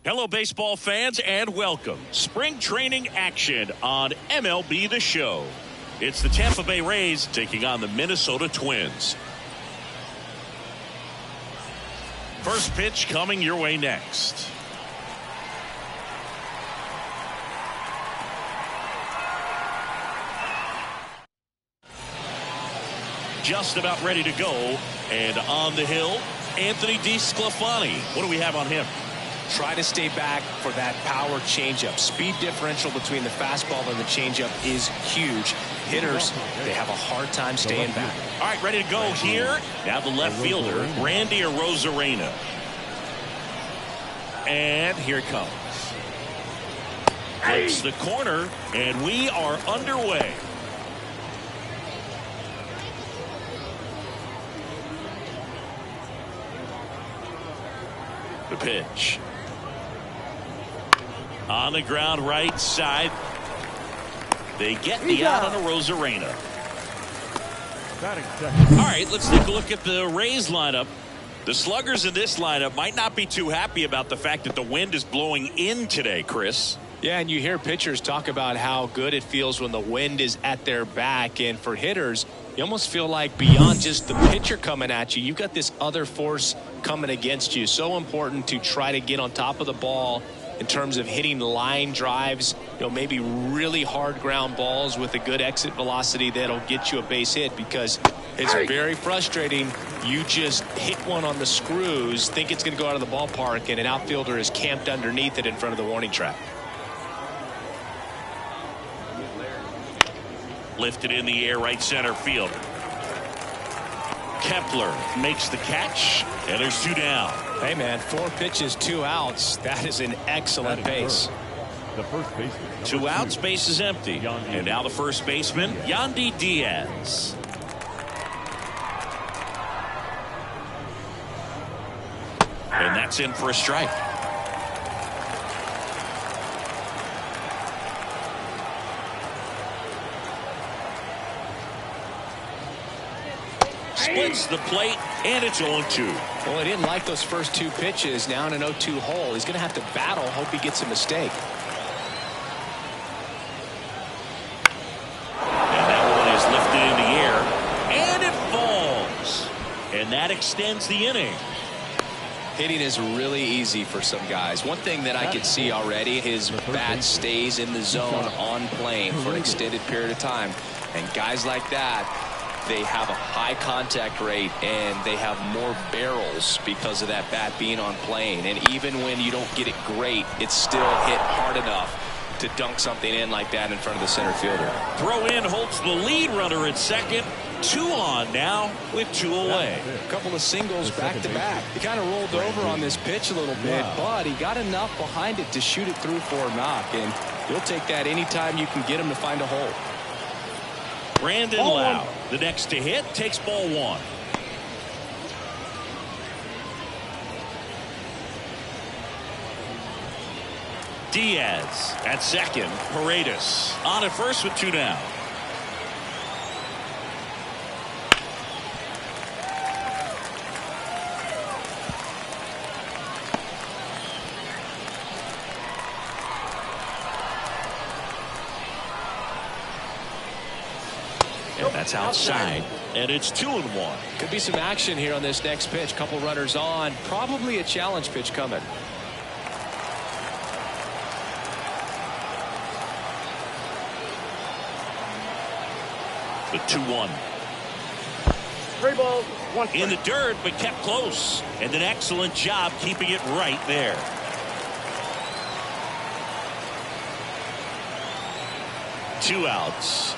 Hello, baseball fans, and welcome. Spring training action on MLB The Show. It's the Tampa Bay Rays taking on the Minnesota Twins. First pitch coming your way next. Just about ready to go, and on the hill, Anthony DeSclafani. What do we have on him? Try to stay back for that power changeup. Speed differential between the fastball and the changeup is huge. Hitters, they have a hard time staying back. All right, ready to go here. Now the left fielder, Randy Arozarena. And here it comes. Flips the corner, and we are underway. The pitch. On the ground, right side. They get the out on Arozarena. All right, let's take a look at the Rays lineup. The sluggers in this lineup might not be too happy about the fact that the wind is blowing in today, Chris. Yeah, and you hear pitchers talk about how good it feels when the wind is at their back. And for hitters, you almost feel like beyond just the pitcher coming at you, you've got this other force coming against you. So important to try to get on top of the ball in terms of hitting line drives, maybe really hard ground balls with a good exit velocity that'll get you a base hit, because it's very frustrating. You just hit one on the screws, think it's going to go out of the ballpark, and an outfielder is camped underneath it in front of the warning track. Lifted in the air, right center field. Kepler makes the catch, and there's two down. Hey, man, 4 pitches, 2 outs. That is an excellent pace. The first baseman. 2 outs, base is empty. And now the first baseman, Yandy Diaz. And that's in for a strike. Splits the plate, and it's 0-2. Well, he didn't like those first 2 pitches. Now in an 0-2 hole, he's going to have to battle, hope he gets a mistake. And that one is lifted in the air, and it falls. And that extends the inning. Hitting is really easy for some guys. One thing that I can see already, his bat stays in the zone on plane for an extended period of time. And guys like that, they have a high contact rate, and they have more barrels because of that bat being on plane. And even when you don't get it great, it's still hit hard enough to dunk something in like that in front of the center fielder. Throw in holds the lead runner at second. 2 on now with 2 away. A couple of singles back to back. He kind of rolled over on this pitch a little bit, but he got enough behind it to shoot it through for a knock. And you'll take that anytime you can get him to find a hole. Brandon Lau, the next to hit, takes ball 1. Diaz at second. Paredes on at first with 2 down. And that's outside, and it's 2-1. Could be some action here on this next pitch. Couple runners on. Probably a challenge pitch coming. The 2-1. 3 balls, 1 strike. In the dirt, but kept close. And an excellent job keeping it right there. Two outs.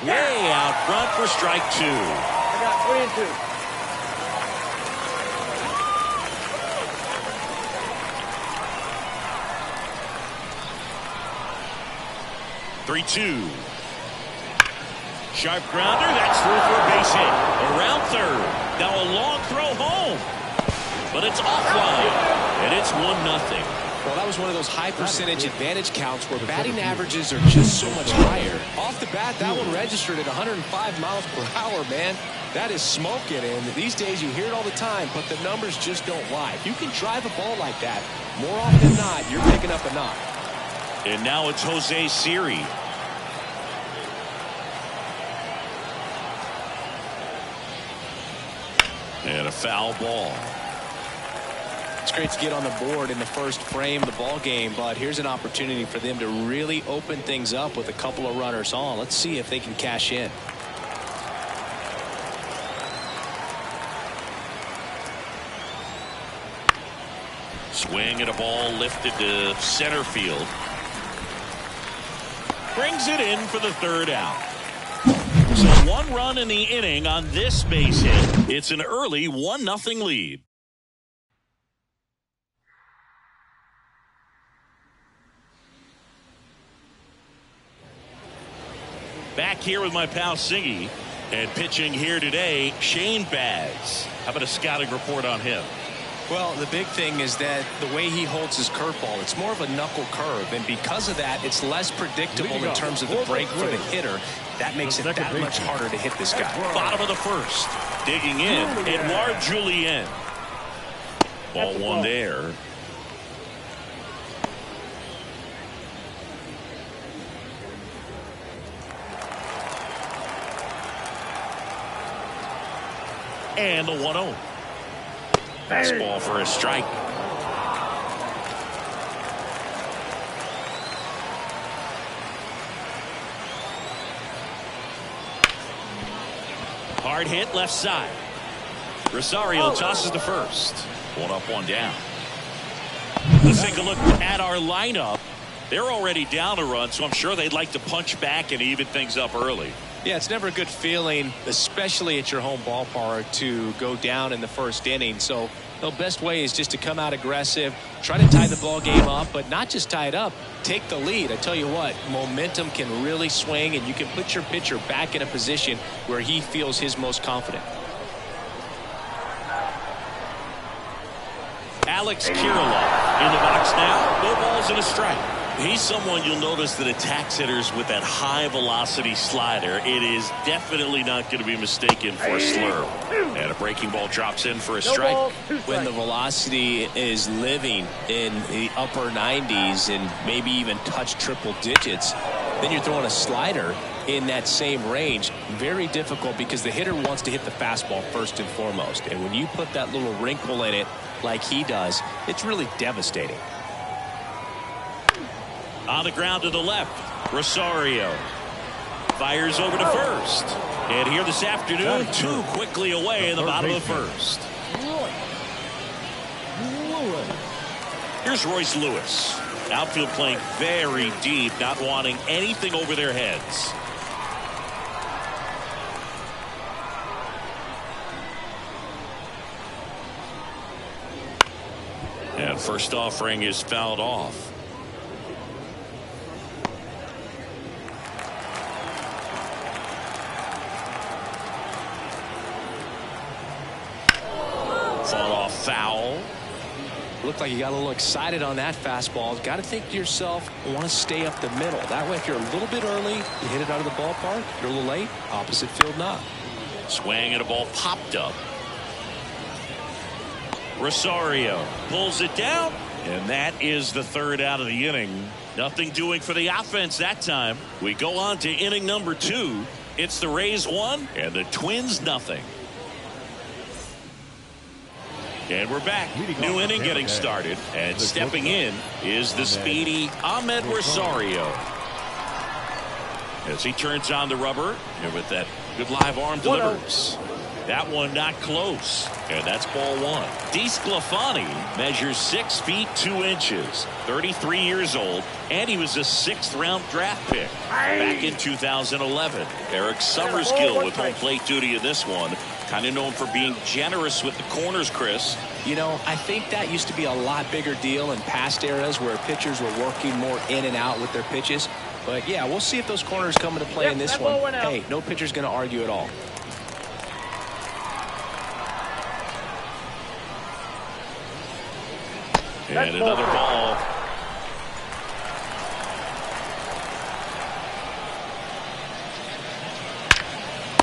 Way out front for strike 2. I got 3 and 2. 3-2. Sharp grounder. That's through for a base hit. Around third. Now a long throw home. But it's offline. And it's 1-0. Well, that was one of those high percentage advantage counts where batting averages are just so much higher. Off the bat, that one registered at 105 miles per hour, man. That is smoking, and these days you hear it all the time, but the numbers just don't lie. If you can drive a ball like that, more often than not, you're picking up a knock. And now it's Jose Siri. And a foul ball. It's great to get on the board in the first frame of the ball game, but here's an opportunity for them to really open things up with a couple of runners on. Let's see if they can cash in. Swing and a ball lifted to center field. Brings it in for the third out. So 1 run in the inning on this base hit. It's an early 1-0 lead. Back here with my pal Siggy, and pitching here today, Shane Baz. How about a scouting report on him? Well, the big thing is that the way he holds his curveball, it's more of a knuckle curve, and because of that, it's less predictable in terms of the break for the hitter. That makes it that much harder to hit this guy. Bottom of the first. Digging in, Edouard Julien. Ball one there. And the 1-0. Fastball for a strike. Hard hit left side. Rosario tosses to first. 1 up, 1 down. Let's take a look at our lineup. They're already down a run, so I'm sure they'd like to punch back and even things up early. Yeah, it's never a good feeling, especially at your home ballpark, to go down in the first inning. So the best way is just to come out aggressive, try to tie the ball game up, but not just tie it up, take the lead. I tell you what, momentum can really swing, and you can put your pitcher back in a position where he feels his most confident. Alex Kirilloff in the box now. No balls and a strike. He's someone you'll notice that attacks hitters with that high velocity slider. It is definitely not going to be mistaken for a slurve. And a breaking ball drops in for a strike. When the velocity is living in the upper 90s and maybe even touch triple digits, then you're throwing a slider in that same range. Very difficult because the hitter wants to hit the fastball first and foremost. And when you put that little wrinkle in it like he does, it's really devastating. On the ground to the left, Rosario fires over to first. And here this afternoon, 2 quickly away in the bottom of the first. Here's Royce Lewis. Outfield playing very deep, not wanting anything over their heads. And first offering is fouled off. Fought off foul. Looked like you got a little excited on that fastball. Got to think to yourself, I want to stay up the middle. That way, if you're a little bit early, you hit it out of the ballpark. If you're a little late, opposite field knock. Swing and a ball popped up. Rosario pulls it down, and that is the third out of the inning. Nothing doing for the offense that time. We go on to inning number 2. It's the Rays 1 and the Twins nothing. And we're back. New inning getting started. And stepping in is the speedy Ahmed Rosario. As he turns on the rubber, and with that good live arm delivers. That one not close. And that's ball 1. DeSclafani measures 6 feet 2 inches. 33 years old. And he was a 6th round draft pick back in 2011. Eric Summerskill with home plate duty in this one. Kind of known for being generous with the corners, Chris. You know, I think that used to be a lot bigger deal in past eras where pitchers were working more in and out with their pitches. But yeah, we'll see if those corners come into play in this one. Hey, no pitcher's going to argue at all. And another ball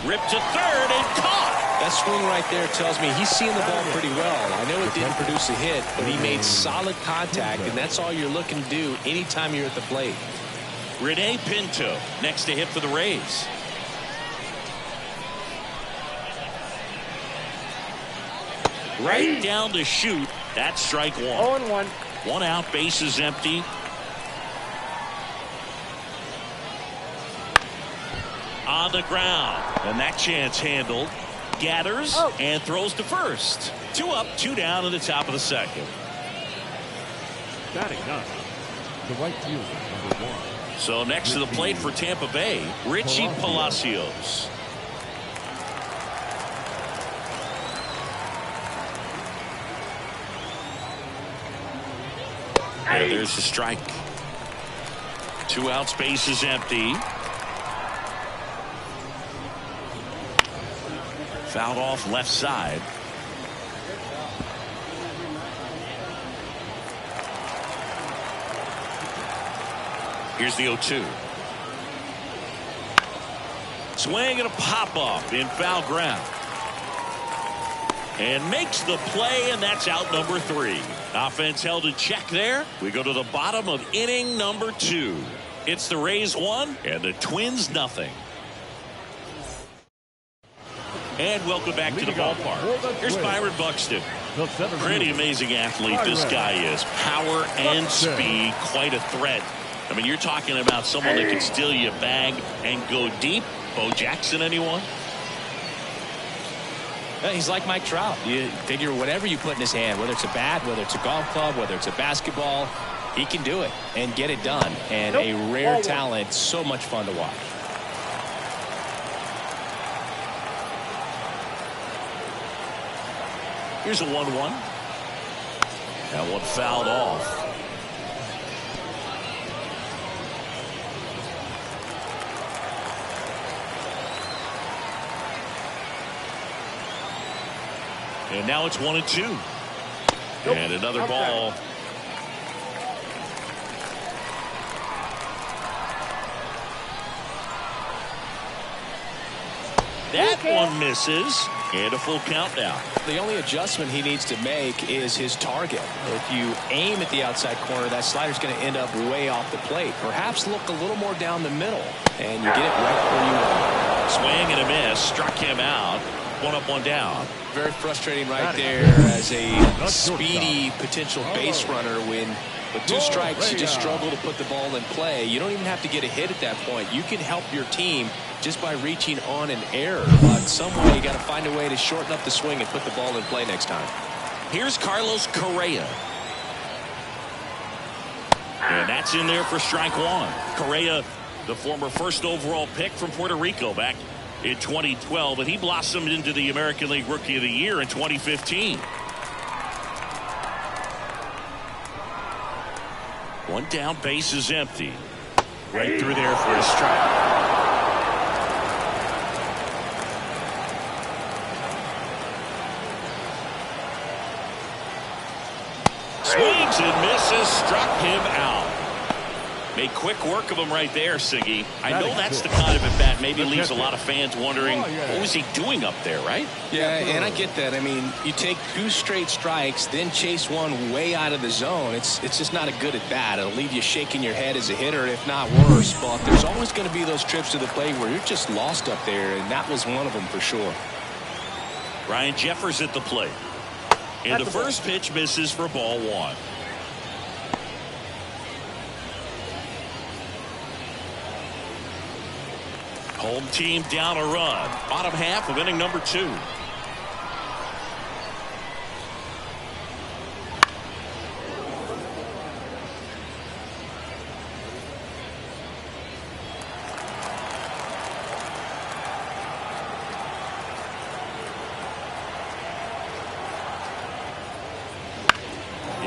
Ripped to third and caught. That swing right there tells me he's seeing the ball pretty well. I know it didn't produce a hit, but he made solid contact, and that's all you're looking to do anytime you're at the plate. Rene Pinto next to hit for the Rays. Right down to shoot. That's strike one. 0-1. One out, bases empty. On the ground, and that chance handled. Gathers and throws to first. 2 up, 2 down in the top of the second. Batting ninth, the right fielder, number 1. So next to the plate for Tampa Bay, Richie Palacios. And there's the strike. 2 outs, bases empty. Fouled off left side. Here's the 0-2. Swing and a pop up in foul ground. And makes the play, and that's out number 3. Offense held in check there. We go to the bottom of inning number 2. It's the Rays 1 and the Twins nothing. And welcome back to the ballpark. Here's Byron Buxton. Pretty amazing athlete this guy is. Power and speed, quite a threat. I mean, you're talking about someone that can steal you a bag and go deep. Bo Jackson, anyone? He's like Mike Trout. You figure whatever you put in his hand, whether it's a bat, whether it's a golf club, whether it's a basketball, he can do it and get it done. And a rare talent, so much fun to watch. Here's a 1-1. That one fouled off. And now it's 1-2. And another ball. That one misses. And a full count now. The only adjustment he needs to make is his target. If you aim at the outside corner, that slider's going to end up way off the plate. Perhaps look a little more down the middle, and you get it right where you want. Swing and a miss. Struck him out. 1 up, 1 down. Very frustrating right there as a speedy potential base runner when with 2 strikes you just struggle to put the ball in play. You don't even have to get a hit at that point. You can help your team just by reaching on an error. But some way you got to find a way to shorten up the swing and put the ball in play next time. Here's Carlos Correa. And that's in there for strike 1. Correa, the former first overall pick from Puerto Rico back in 2012, and he blossomed into the American League Rookie of the Year in 2015. 1 down, base is empty. Right through there for a strike. Swings and misses, struck him out. Made quick work of him right there, Siggy. I know that's the kind of at bat maybe leaves a lot of fans wondering what was he doing up there, right? Yeah, and I get that. I mean, you take 2 straight strikes, then chase one way out of the zone. It's just not a good at bat. It'll leave you shaking your head as a hitter, if not worse. But there's always going to be those trips to the plate where you're just lost up there, and that was one of them for sure. Ryan Jeffers at the plate. And the first pitch misses for ball 1. Home team down a run. Bottom half of inning number 2.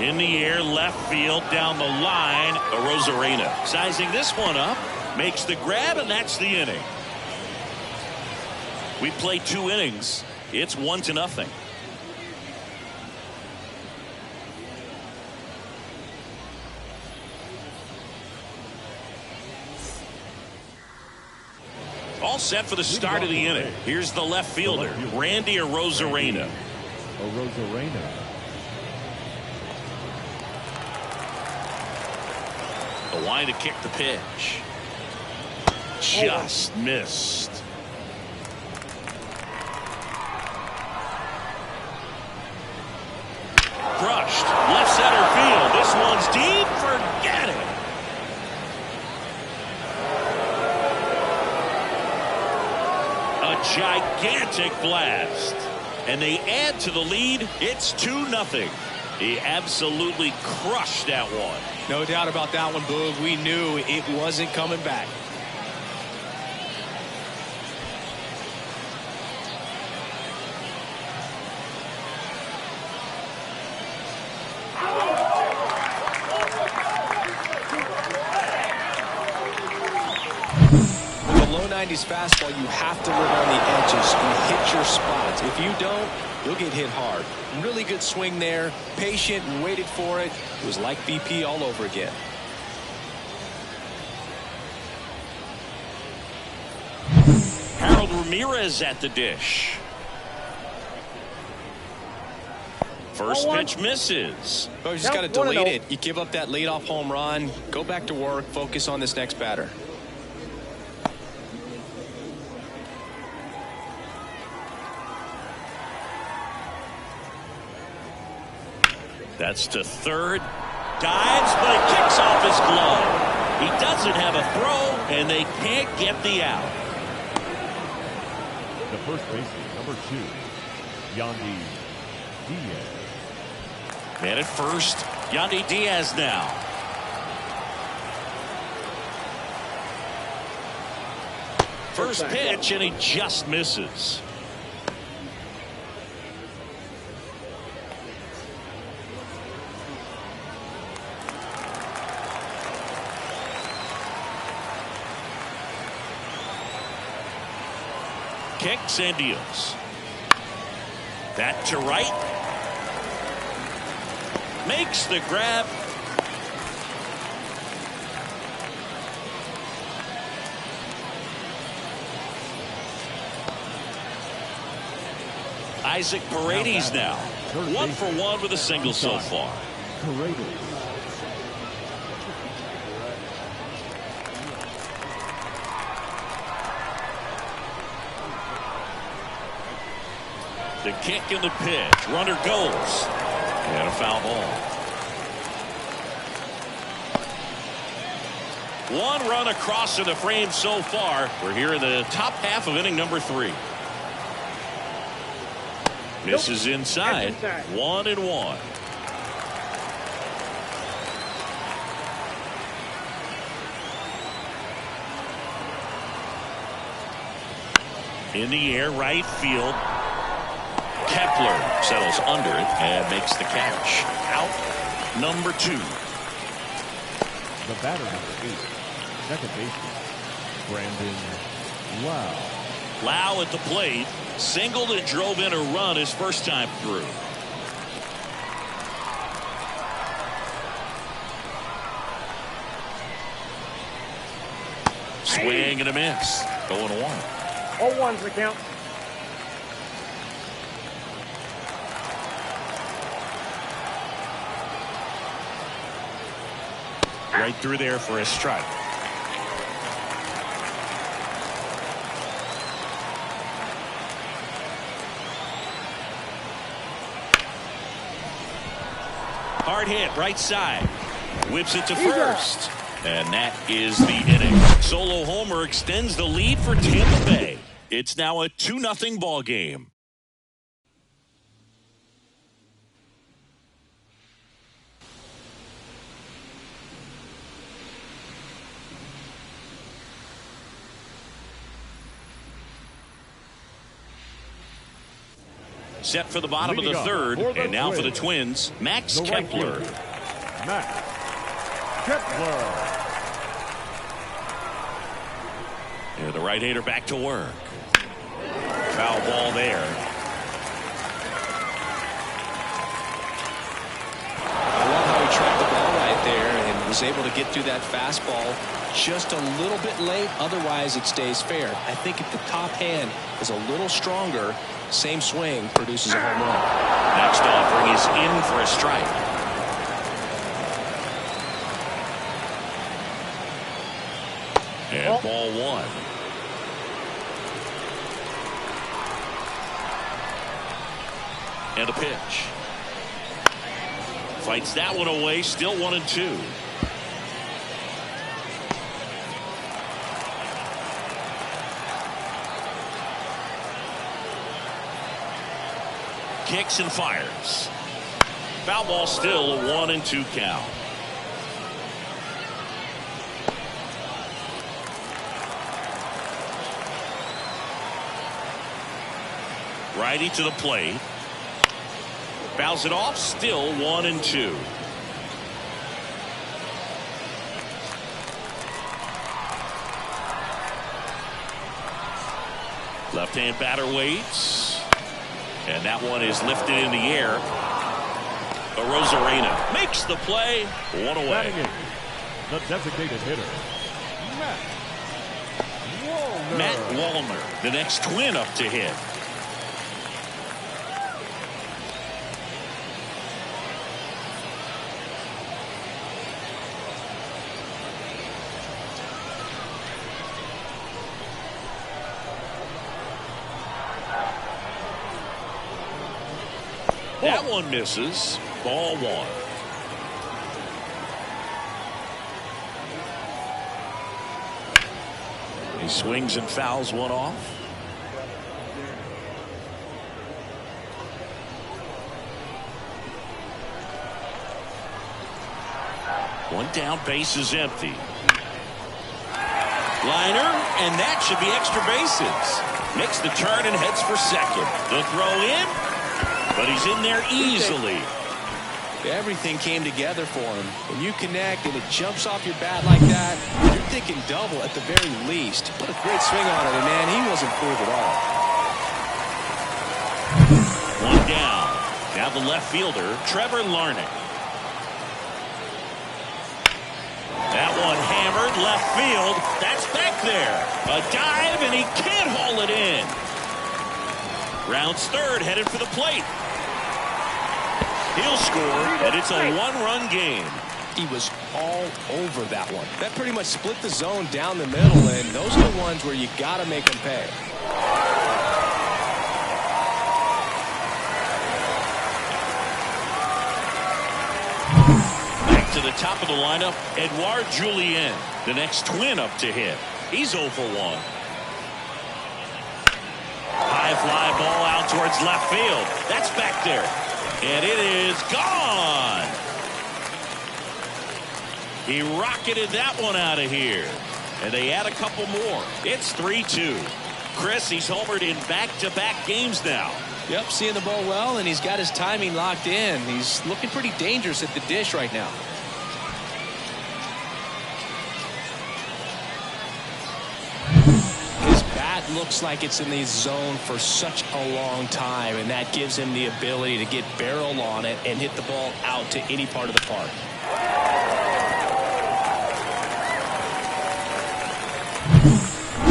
In the air, left field, down the line, Arozarena. Sizing this one up, makes the grab, and that's the inning. We played 2 innings. It's 1-0. set for the start of the inning. Here's the left fielder, Randy Arozarena. The line to kick the pitch. Just missed. Crushed. Left center field. This one's deep. Forget it. A gigantic blast. And they add to the lead. It's 2-0. He absolutely crushed that one. No doubt about that one, Boog. We knew it wasn't coming back. With a low 90s fastball, you have to live on the edges and hit your spots. If you don't, you'll get hit hard. Really good swing there. Patient and waited for it. It was like BP all over again. Harold Ramirez at the dish. First pitch misses. Oh, you just got to delete it. You give up that leadoff home run. Go back to work. Focus on this next batter. That's to third. Dives, but it kicks off his glove. He doesn't have a throw, and they can't get the out. The first baseman, number 2, Yandy Diaz. Man at first, Yandy Diaz now. First pitch, and he just misses. Kicks and deals. That to right. Makes the grab. Isaac Paredes now. 1 for 1 with a single so far. The kick and the pitch. Runner goes. And a foul ball. 1 run across in the frame so far. We're here in the top half of inning number 3. Misses inside. 1-1. In the air, right field. Kepler settles under it and makes the catch. Out number 2. The batter, number 8, second baseman, Brandon Lau. Lau at the plate. Singled and drove in a run his first time through. Swing and a miss. 0-1. 0-1's the count. Right through there for a strike. Hard hit, right side. Whips it to first. And that is the inning. Solo homer extends the lead for Tampa Bay. It's now a 2-0 ball game. Set for the bottom of the third, and now for the Twins, Max Kepler. Max Kepler. Yeah, the right-hander back to work. Foul ball there. I love how he tracked the ball right there and was was able to get through that fastball just a little bit late. Otherwise, it stays fair. I think if the top hand is a little stronger, same swing produces a home run. Next offering is in for a strike. And ball one. And a pitch. Fights that one away. Still 1-2. Kicks and fires. Foul ball, still a 1-2 count. Righty to the plate. Fouls it off. Still 1-2. Left-hand batter waits. And that one is lifted in the air. Rosarena makes the play. One away. The designated hitter, Matt Wallner, the next twin up to hit. That one misses. Ball one. He swings and fouls one off. One down, base is empty. Liner, and that should be extra bases. Makes the turn and heads for second. The throw in. But he's in there easily. Everything came together for him. When you connect and it jumps off your bat like that, you're thinking double at the very least. What a great swing on it, and man, he wasn't fooled at all. One down. Now the left fielder, Trevor Larnach. That one hammered left field. That's back there. A dive, and he can't haul it in. Rounds third, headed for the plate. He'll score, and it's a one-run game. He was all over that one. That pretty much split the zone down the middle, and those are the ones where you got to make them pay. Back to the top of the lineup, Edouard Julien, the next twin up to hit. He's 0 for 1. High fly ball out towards left field. That's back there. And it is gone. He rocketed that one out of here. And they add a couple more. It's 3-2. Chris, he's homered in back-to-back games now. Yep, seeing the ball well, and he's got his timing locked in. He's looking pretty dangerous at the dish right now. Looks like it's in the zone for such a long time, and that gives him the ability to get barrel on it and hit the ball out to any part of the park.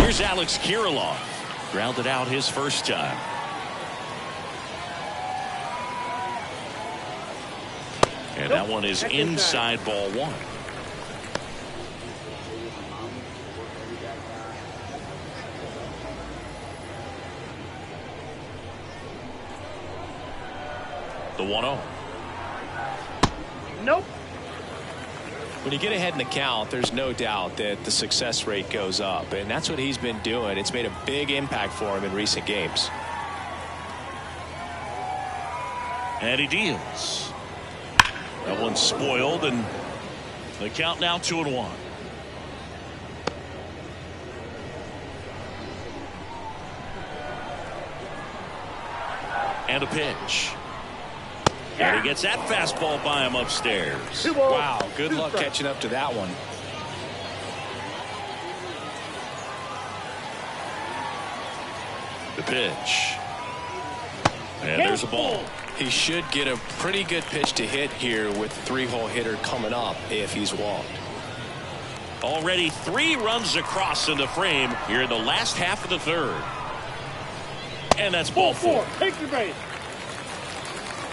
Here's Alex Kirilloff. Grounded out his first time. And that one is inside ball one. The 1-0. Nope. When you get ahead in the count, there's no doubt that the success rate goes up, and that's what he's been doing. It's made a big impact for him in recent games. And he deals. That one's spoiled, and the count now 2-1. And a pitch. And he gets that fastball by him upstairs. Wow, good luck catching up to that one. The pitch. And there's a ball. He should get a pretty good pitch to hit here with the 3-hole hitter coming up if he's walked. Already 3 runs across in the frame here in the last half of the third. And that's ball 4. Take your base.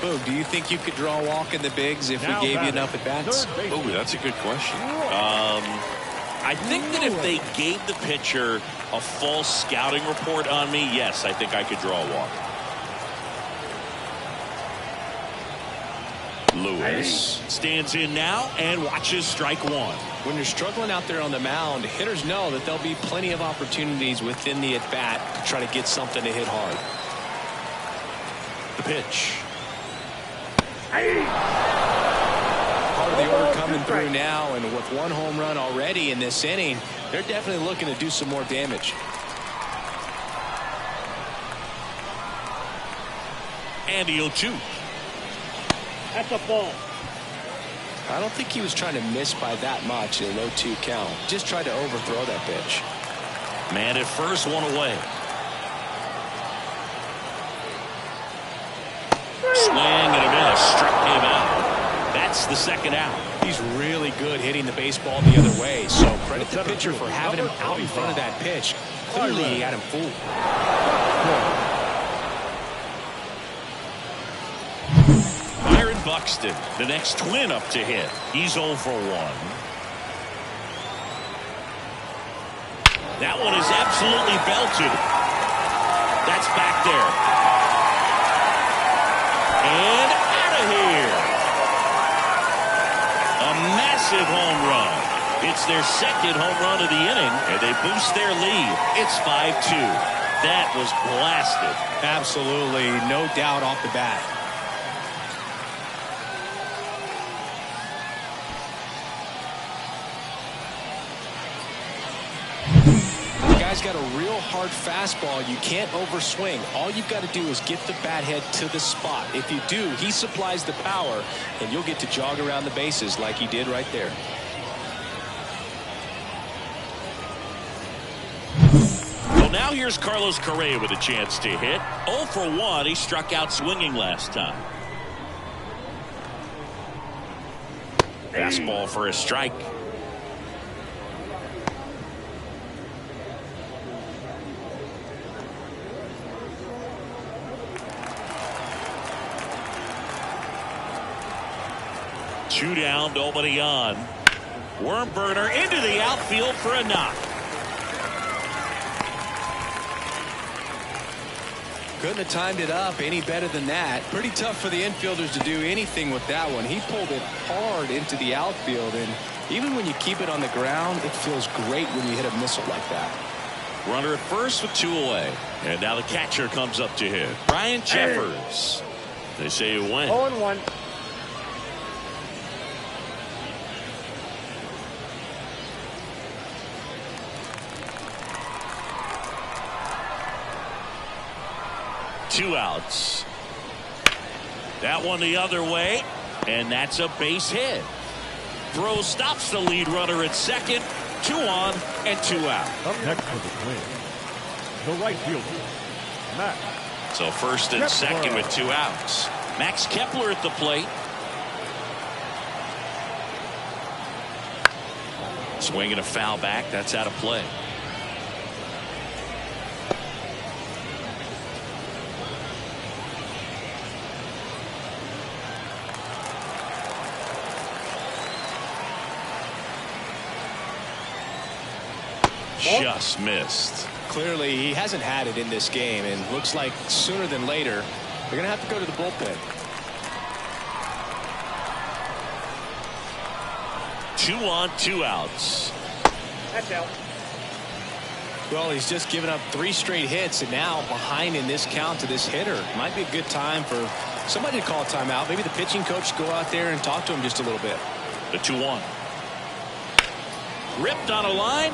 Boog, do you think you could draw a walk in the bigs if we gave you enough at bats? Oh, that's a good question. I think that if they gave the pitcher a false scouting report on me, yes, I think I could draw a walk. Lewis stands in now and watches strike 1. When you're struggling out there on the mound, hitters know that there'll be plenty of opportunities within the at-bat to try to get something to hit hard. The pitch. Part of the order coming through now, and with 1 home run already in this inning, they're definitely looking to do some more damage. And the 0-2. That's a ball. I don't think he was trying to miss by that much in an 0-2 count. Just tried to overthrow that pitch. Man at first, 1 away. Swing and a miss. Struck him out. That's the second out. He's really good hitting the baseball the other way, so credit the pitcher for having him out in front of that pitch. Clearly he had him fooled. Buxton, the next twin up to hit. He's 0 for 1. That one is absolutely belted. That's back there. And out of here. A massive home run. It's their second home run of the inning, and they boost their lead. It's 5-2. That was blasted. Absolutely, no doubt off the bat. Got a real hard fastball. You can't overswing. All you've got to do is get the bat head to the spot. If you do, he supplies the power, and you'll get to jog around the bases like he did right there. Well, now here's Carlos Correa with a chance to hit. 0 for 1. He struck out swinging last time. Fastball for a strike. Two down, nobody on. Worm burner into the outfield for a knock. Couldn't have timed it up any better than that. Pretty tough for the infielders to do anything with that one. He pulled it hard into the outfield, and even when you keep it on the ground, it feels great when you hit a missile like that. Runner at first with 2 away. And now the catcher comes up to hit. Brian Jeffers. They say a win. 0-1. Two outs. That one the other way, and that's a base hit. Throw stops the lead runner at second. 2 on and 2 out. Up next for the Twins, the right fielder, Max. So first and second with 2 outs. Max Kepler at the plate. Swinging a foul back. That's out of play. Just missed. Clearly, he hasn't had it in this game, and looks like sooner than later, they're going to have to go to the bullpen. 2 on, 2 outs. That's out. Well, he's just given up 3 straight hits, and now behind in this count to this hitter. Might be a good time for somebody to call a timeout. Maybe the pitching coach go out there and talk to him just a little bit. The 2-1. Ripped on a line.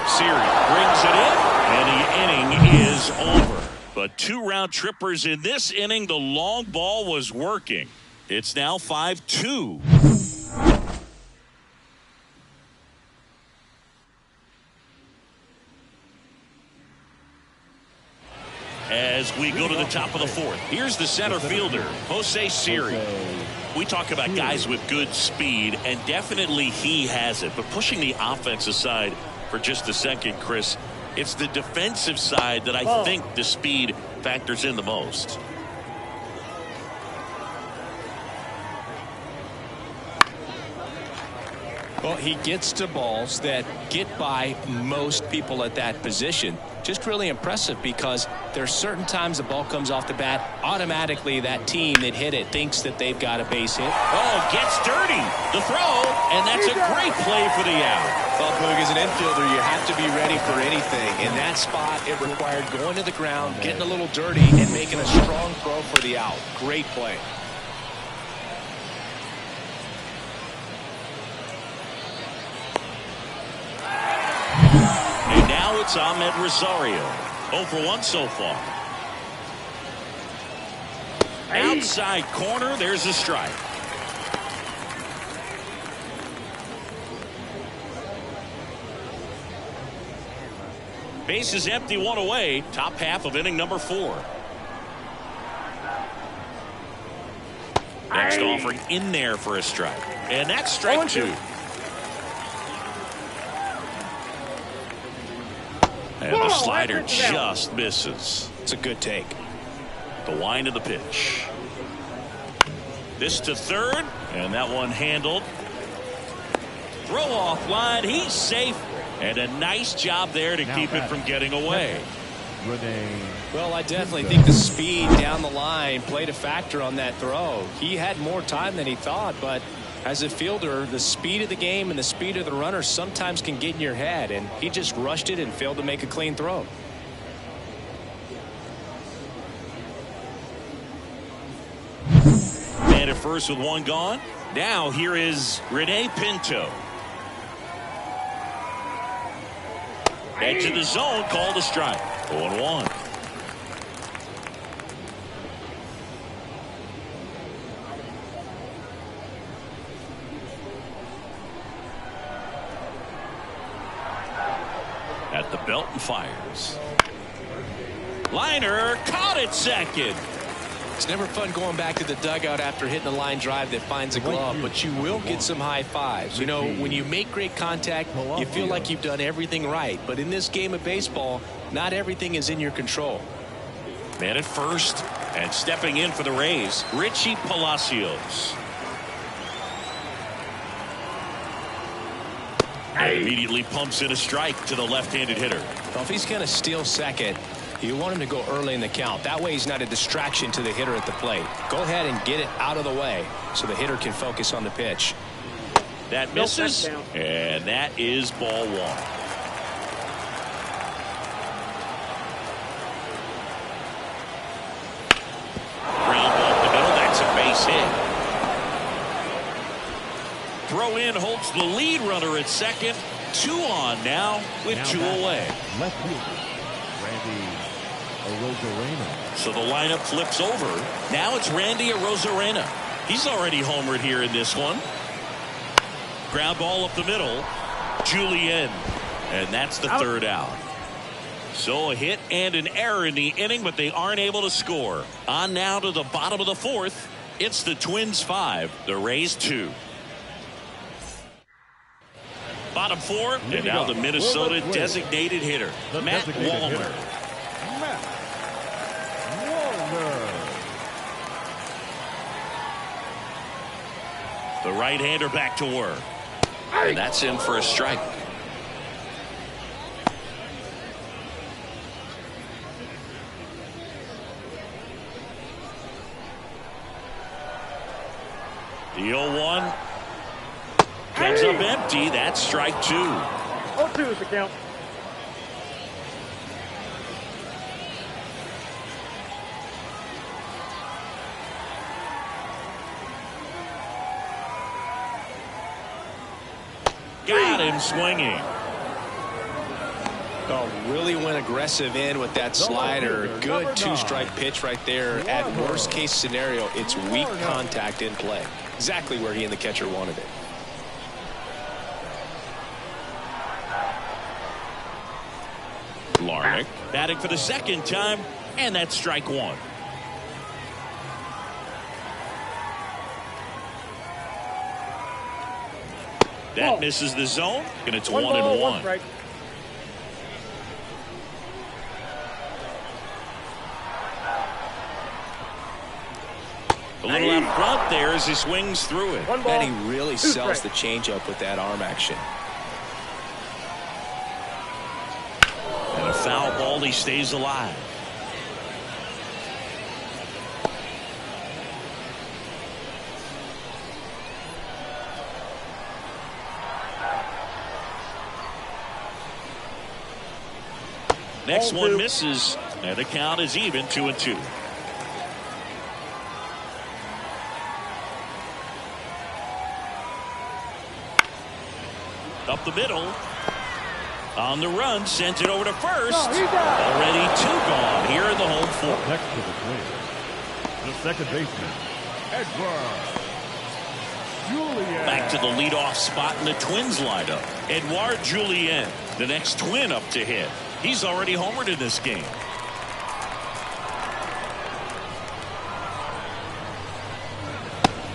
Siri brings it in, and the inning is over. But 2 round trippers in this inning. The long ball was working. It's now 5-2. as we go to the top of the fourth. Here's the center fielder, Jose Siri. We talk about guys with good speed, and definitely he has it. But pushing the offense aside for just a second, Chris, it's the defensive side that I think the speed factors in the most. Well, he gets to balls that get by most people at that position. Just really impressive because there's certain times the ball comes off the bat, automatically that team that hit it thinks that they've got a base hit. Oh, gets dirty. The throw, and that's a great play for the out. Well, Boog, as an infielder, you have to be ready for anything. In that spot, it required going to the ground, getting a little dirty, and making a strong throw for the out. Great play. It's Ahmed Rosario. 0 for 1 so far. Outside corner, there's a strike. Base is empty, 1 away. Top half of inning number 4. Next offering in there for a strike. And that's strike 2. And the slider just misses. It's a good take. The wind of the pitch. This to third, and that one handled. Throw off line, he's safe. And a nice job there to keep it from getting away. Well, I definitely think the speed down the line played a factor on that throw. He had more time than he thought, but as a fielder, the speed of the game and the speed of the runner sometimes can get in your head, and he just rushed it and failed to make a clean throw. Man at first with 1 gone. Now here is Rene Pinto. Edge of the zone, called a strike. 0-1. At the belt and fires. Liner caught it second. It's never fun going back to the dugout after hitting a line drive that finds a glove, but you will get some high fives. You know, when you make great contact, you feel like you've done everything right. But in this game of baseball, not everything is in your control. Man at first, and stepping in for the Rays, Richie Palacios. And immediately pumps in a strike to the left-handed hitter. Well, if he's going to steal second, you want him to go early in the count. That way he's not a distraction to the hitter at the plate. Go ahead and get it out of the way so the hitter can focus on the pitch. That misses, and that is ball 1. Ground ball up the middle, that's a base hit. Throw in holds the lead runner at second. 2 on now with 2 away. Left fielder, Randy Arozarena. So the lineup flips over. Now it's Randy Arozarena. He's already homered here in this one. Ground ball up the middle. Julien. And that's the third out. So a hit and an error in the inning, but they aren't able to score. On now to the bottom of the 4th. It's the Twins 5, the Rays 2. Bottom 4, and now the Minnesota designated hitter, Matt Wallner. The right-hander back to work. And that's him for a strike. The 0-1 comes up empty. That's strike 2. 0-2 is the count. Got him swinging. Oh, really went aggressive in with that slider. Good 2-strike pitch right there. At worst case scenario, it's weak contact in play. Exactly where he and the catcher wanted it. Larnick Batting for the second time, and that's strike one. That misses the zone, and it's 1-1. Strike. A little out front there as he swings through it. And he really sells the changeup with that arm action. And a foul ball, he stays alive. Next one misses, and the count is even 2-2. Up the middle. On the run, sends it over to first. Already 2 gone here in the home fourth. Next to the Twins, the second baseman, Edward Julien. Back to the leadoff spot in the Twins lineup. Edouard Julien, the next Twin up to hit. He's already homered in this game.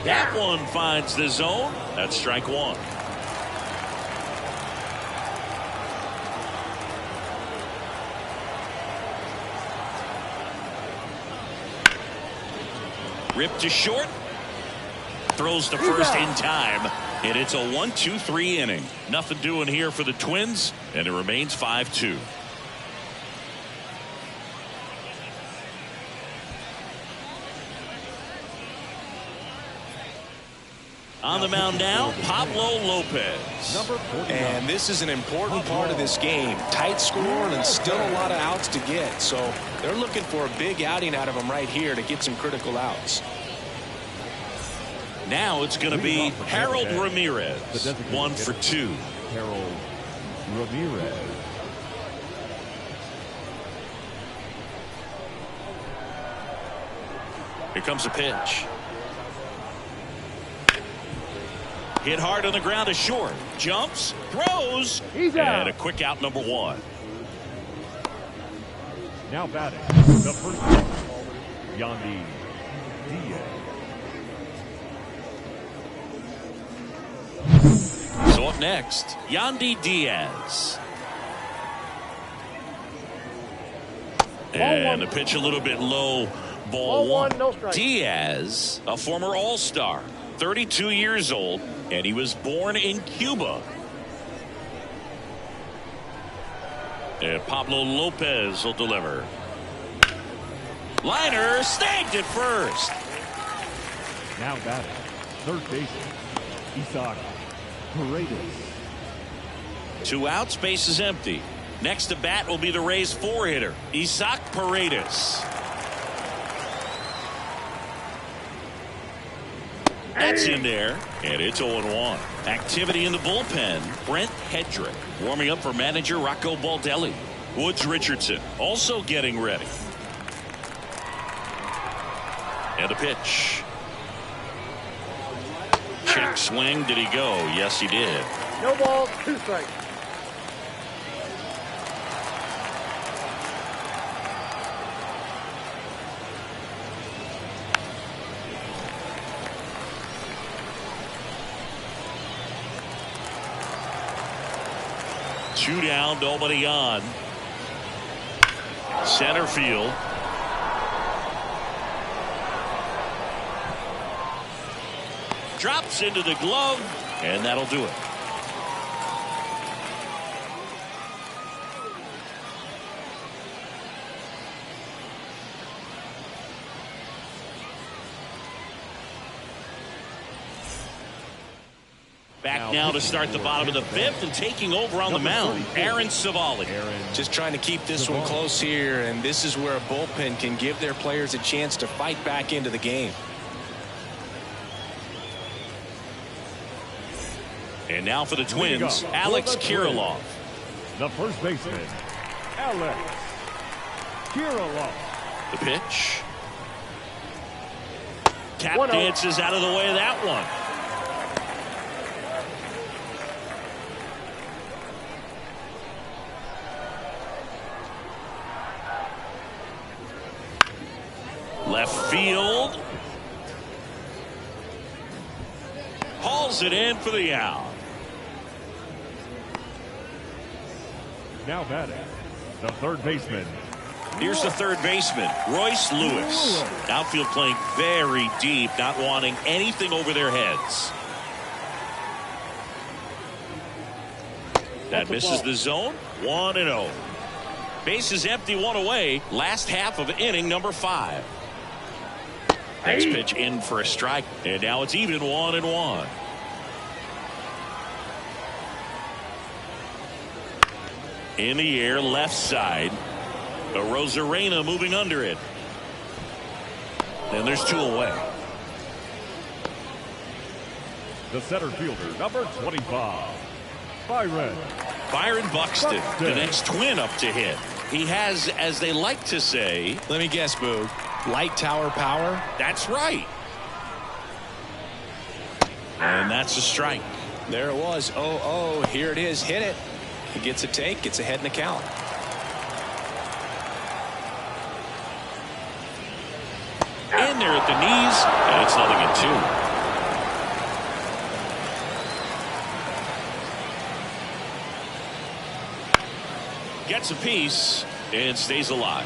That one finds the zone. That's strike one. Ripped to short. Throws to first in time. And it's a 1-2-3 inning. Nothing doing here for the Twins. And it remains 5-2. On the mound now, Pablo Lopez. And this is an important part of this game. Tight score and still a lot of outs to get. So they're looking for a big outing out of him right here to get some critical outs. Now it's going to be Harold Ramirez. 1 for 2. Harold Ramirez. Here comes a pitch. Hit hard on the ground to short. Jumps, throws, and a quick out, number 1. Now batting, the first baseman, Yandy Diaz. So up next, Yandy Diaz. And the pitch a little bit low. Ball one. No strike. Diaz, a former All-Star, 32 years old, and he was born in Cuba. And Pablo Lopez will deliver. Liner snagged at first. Now batting, third baseman, Isaac Paredes. 2 outs, base is empty. Next to bat will be the Rays 4-hitter, Isaac Paredes. That's in there, and it's 0-1. Activity in the bullpen. Brent Hedrick warming up for manager Rocco Baldelli. Woods Richardson also getting ready. And a pitch. Check swing. Did he go? Yes, he did. No balls, 2 strikes. Two down, nobody on. Center field. Drops into the glove, and that'll do it. Back now to start the bottom of the 5th, and taking over on the mound, Aaron Savali. Just trying to keep this one close here, and this is where a bullpen can give their players a chance to fight back into the game. And now for the Twins, Alex Kirilloff. The first baseman, Alex Kirilloff. The pitch. Tap dances out of the way of that one. Left field. Hauls it in for the out. Now batting, the third baseman. Here's the third baseman, Royce Lewis. Outfield playing very deep, not wanting anything over their heads. That misses the zone. 1-0. Base is empty, one away. Last half of inning number 5. Next pitch in for a strike. And now it's even 1-1. In the air, left side. The Rosarena moving under it. And there's 2 away. The center fielder, number 25, Byron Buxton, the next Twin up to hit. He has, as they like to say, let me guess, Boog, light tower power. That's right. And that's a strike. There it was. 0-0. Here it is. Hit it. He gets a take. Gets ahead in the count. In there at the knees, and it's 0-2. Gets a piece and stays alive.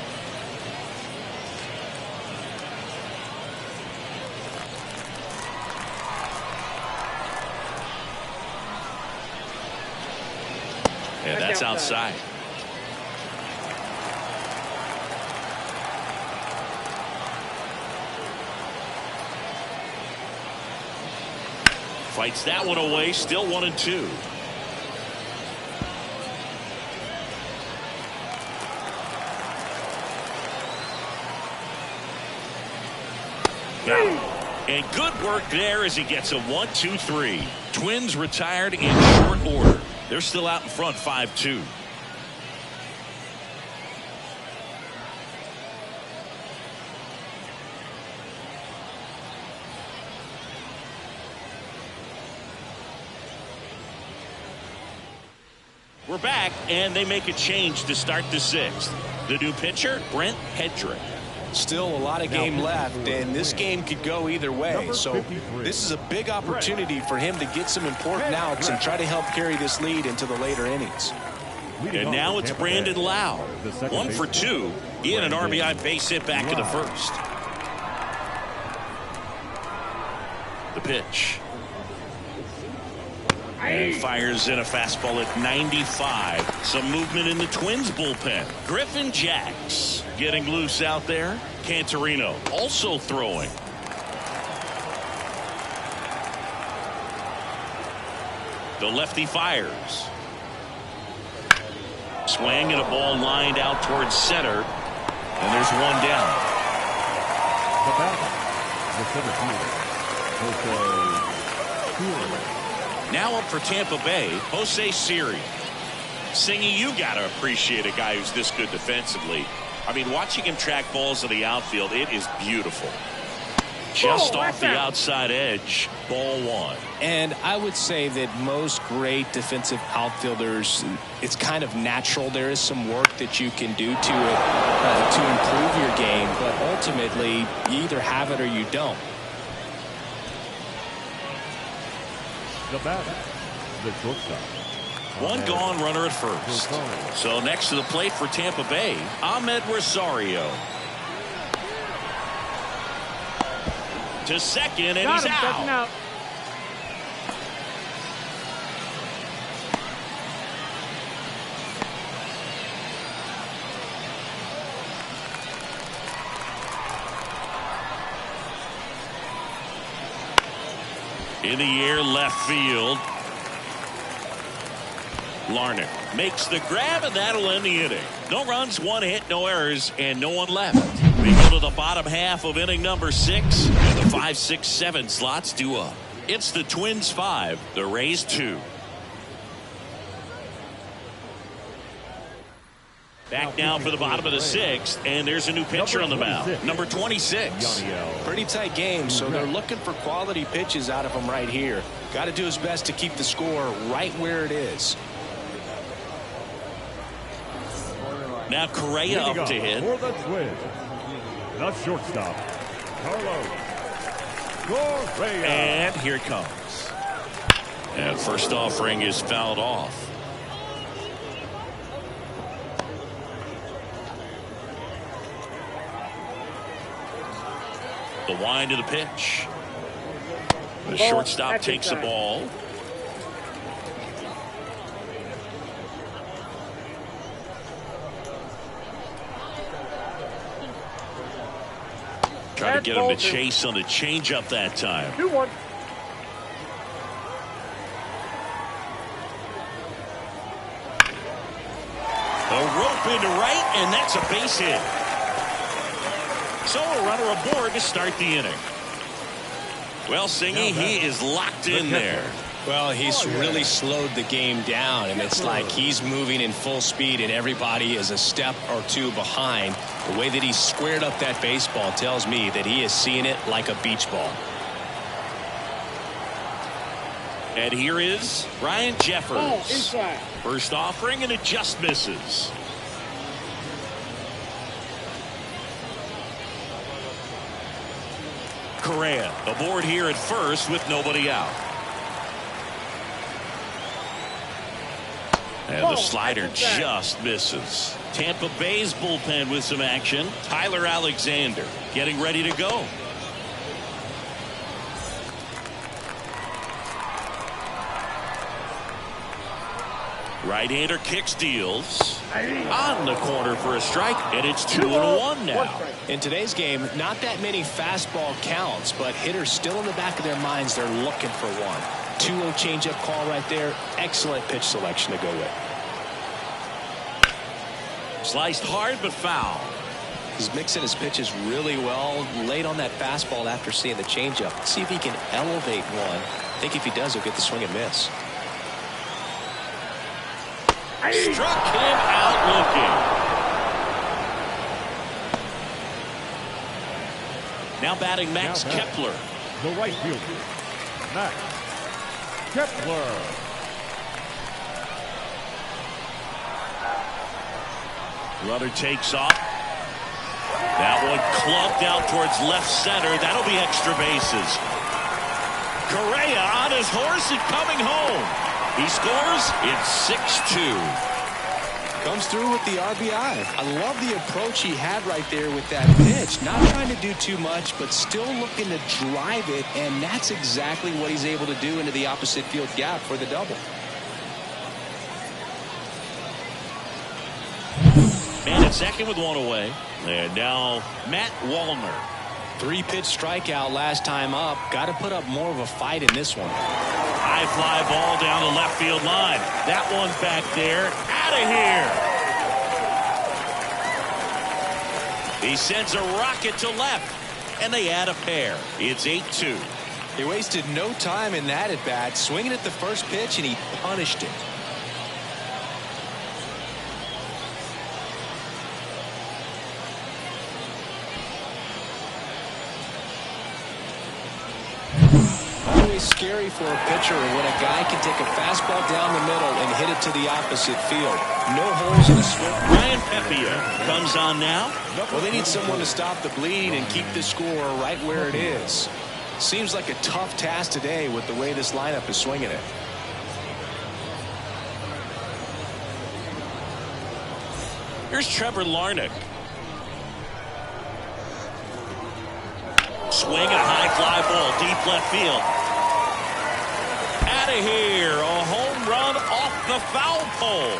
And that's outside. Fights that one away, still 1-2. And good work there as he gets a 1-2-3. Twins retired in short order. They're still out in front 5-2. We're back, and they make a change to start the 6th. The new pitcher, Brent Hedrick. Still a lot of game left, and this game could go either way. So this is a big opportunity for him to get some important outs and try to help carry this lead into the later innings. And now it's Brandon Lau. 1 for 2. He had an RBI base hit back in the first. The pitch. And fires in a fastball at 95. Some movement in the Twins bullpen. Griffin Jacks getting loose out there. Cantorino also throwing. The lefty fires. Swing and a ball lined out towards center. And there's one down. The batter, the center fielder, Now up for Tampa Bay, Jose Siri. Singy, you got to appreciate a guy who's this good defensively. I mean, watching him track balls in the outfield, it is beautiful. Just off the outside edge, ball 1. And I would say that most great defensive outfielders, it's kind of natural. There is some work that you can do to it to improve your game, but ultimately, you either have it or you don't. the batter, the shortstop. One gone runner at first. So next to the plate for Tampa Bay, Ahmed Rosario. To second, and he's out. In the air, left field. Larnach makes the grab, and that'll end the inning. No runs, one hit, no errors, and no one left. We go to the bottom half of inning number 6, and the 5, 6, 7 slots due up. It's the Twins 5, the Rays 2. Back now for the bottom of the 6th, and there's a new pitcher on the mound, number 26. Pretty tight game, so they're looking for quality pitches out of him right here. Got to do his best to keep the score right where it is. Now Correa up to hit. The shortstop, Carlos Correa. And here it comes. And first offering is fouled off. The wind to the pitch. The shortstop takes the ball. Try to get him to chase on the changeup that time. 2-1. A rope into right, and that's a base hit. So a runner aboard to start the inning. Well, Singy, he is locked in there. Well, he's really slowed the game down, and it's like he's moving in full speed, and everybody is a step or two behind. The way that he squared up that baseball tells me that he is seeing it like a beach ball. And here is Ryan Jeffers. Ball inside. First offering, and it just misses. Correa aboard here at first with nobody out. And the slider just misses. Tampa Bay's bullpen with some action. Tyler Alexander getting ready to go. Right-hander kicks, deals on the corner for a strike, and it's 2-1 now. In today's game, not that many fastball counts, but hitters still in the back of their minds, they're looking for one. 2-0 changeup call right there. Excellent pitch selection to go with. Sliced hard but foul. He's mixing his pitches really well. Late on that fastball after seeing the changeup. Let's see if he can elevate one. I think if he does, he'll get the swing and miss. Struck him out looking. Now batting Max Kepler. The right fielder, Max Kepler. Runner takes off. That one clubbed out towards left center. That'll be extra bases. Correa on his horse and coming home. He scores. It's 6-2. Comes through with the RBI. I love the approach he had right there with that pitch. Not trying to do too much, but still looking to drive it, and that's exactly what he's able to do into the opposite field gap for the double. Man at second with one away. And now Matt Wallner. 3-pitch strikeout last time up. Got to put up more of a fight in this one. High fly ball down the left field line. That one's back there. Out of here. He sends a rocket to left, and they add a pair. It's 8-2. He wasted no time in that at bat, swinging at the first pitch, and he punished it. Scary for a pitcher when a guy can take a fastball down the middle and hit it to the opposite field. No holes in the swing. Ryan Pepia comes on now. Well, they need someone to stop the bleed and keep the score right where it is. Seems like a tough task today with the way this lineup is swinging it. Here's Trevor Larnach. Swing and a high fly ball deep left field. Out of here, a home run off the foul pole.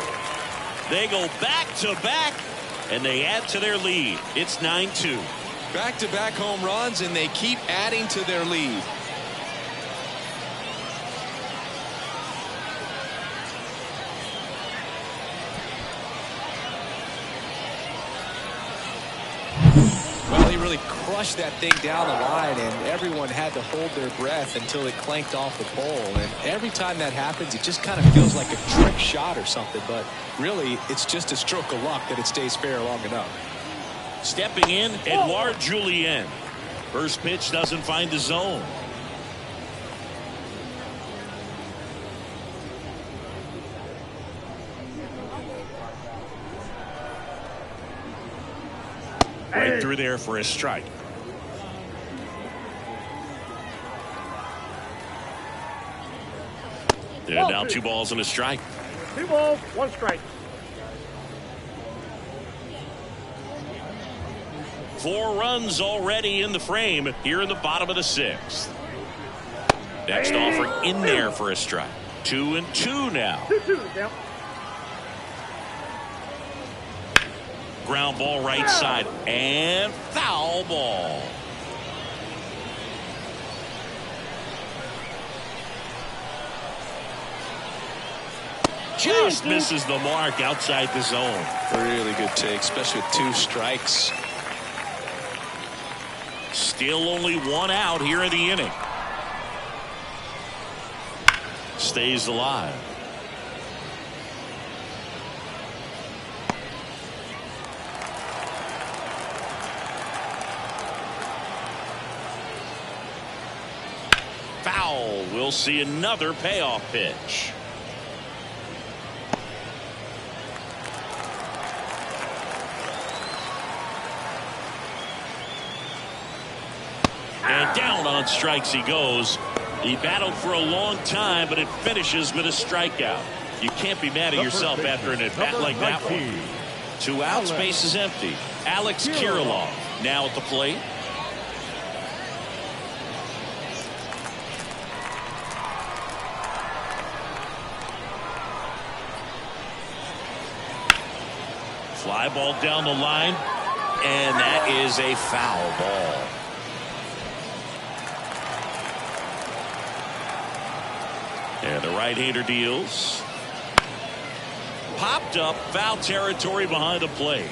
They go back to back, and they add to their lead. It's 9-2. Back-to-back home runs, and they keep adding to their lead. Well, he really crushed that thing down the line, and everyone had to hold their breath until it clanked off the pole. And every time that happens, it just kind of feels like a trick shot or something. But really, it's just a stroke of luck that it stays fair long enough. Stepping in, Edouard Julien. First pitch doesn't find the zone. Right through there for a strike. And now 2 balls and a strike. 2 balls, 1 strike. 4 runs already in the frame here in the bottom of the 6th. Next offer in there for a strike. 2-2 now. 2-2 now. Ground ball right side and foul ball. Just misses the mark outside the zone. Really good take, especially with 2 strikes. Still only 1 out here in the inning. Stays alive. Foul. We'll see another payoff pitch. And down on strikes he goes. He battled for a long time, but it finishes with a strikeout. You can't be mad at yourself after an at-bat like that one. 2 outs, base is empty. Alex Kirilloff now at the plate. Fly ball down the line, and that is a foul ball. And the right-hander deals. Popped up, foul territory behind the plate.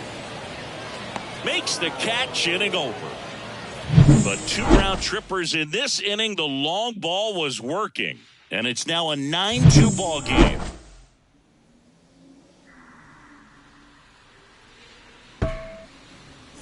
Makes the catch, inning over. But 2 round trippers in this inning. The long ball was working. And it's now a 9-2 ball game.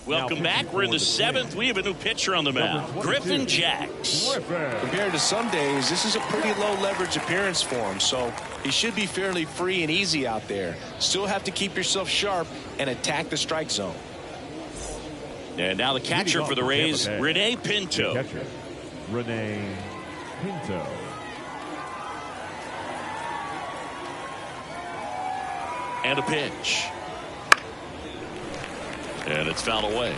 Welcome back. We're in the 7th. We have a new pitcher on the mound, Griffin Jacks. Compared to some days, this is a pretty low leverage appearance for him, so he should be fairly free and easy out there. Still have to keep yourself sharp and attack the strike zone. And now the catcher for the Rays, Rene Pinto. Catcher, Rene Pinto. And a pitch. And it's fouled away.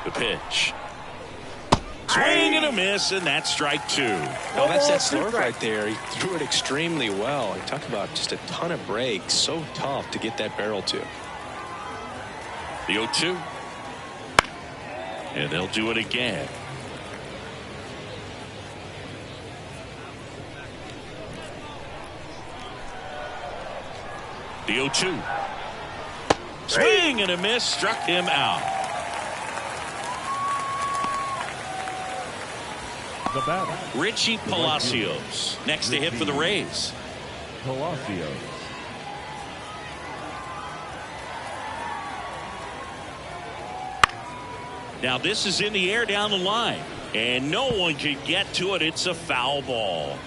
The pitch. Swing and a miss, and that's strike 2. Well, that's that slurve right there. He threw it extremely well. He talked about just a ton of breaks. So tough to get that barrel to. The 0-2. And they'll do it again. The 0-2. Swing and a miss, struck him out. The batter, Richie Palacios next to hit for the Rays. Palacios. Now this is in the air down the line, and no one can get to it. It's a foul ball.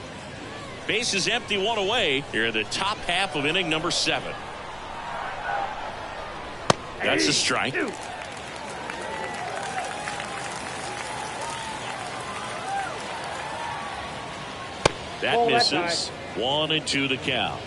Base is empty, 1 away here in the top half of inning number 7. That's a strike. That misses. 1-2 the count.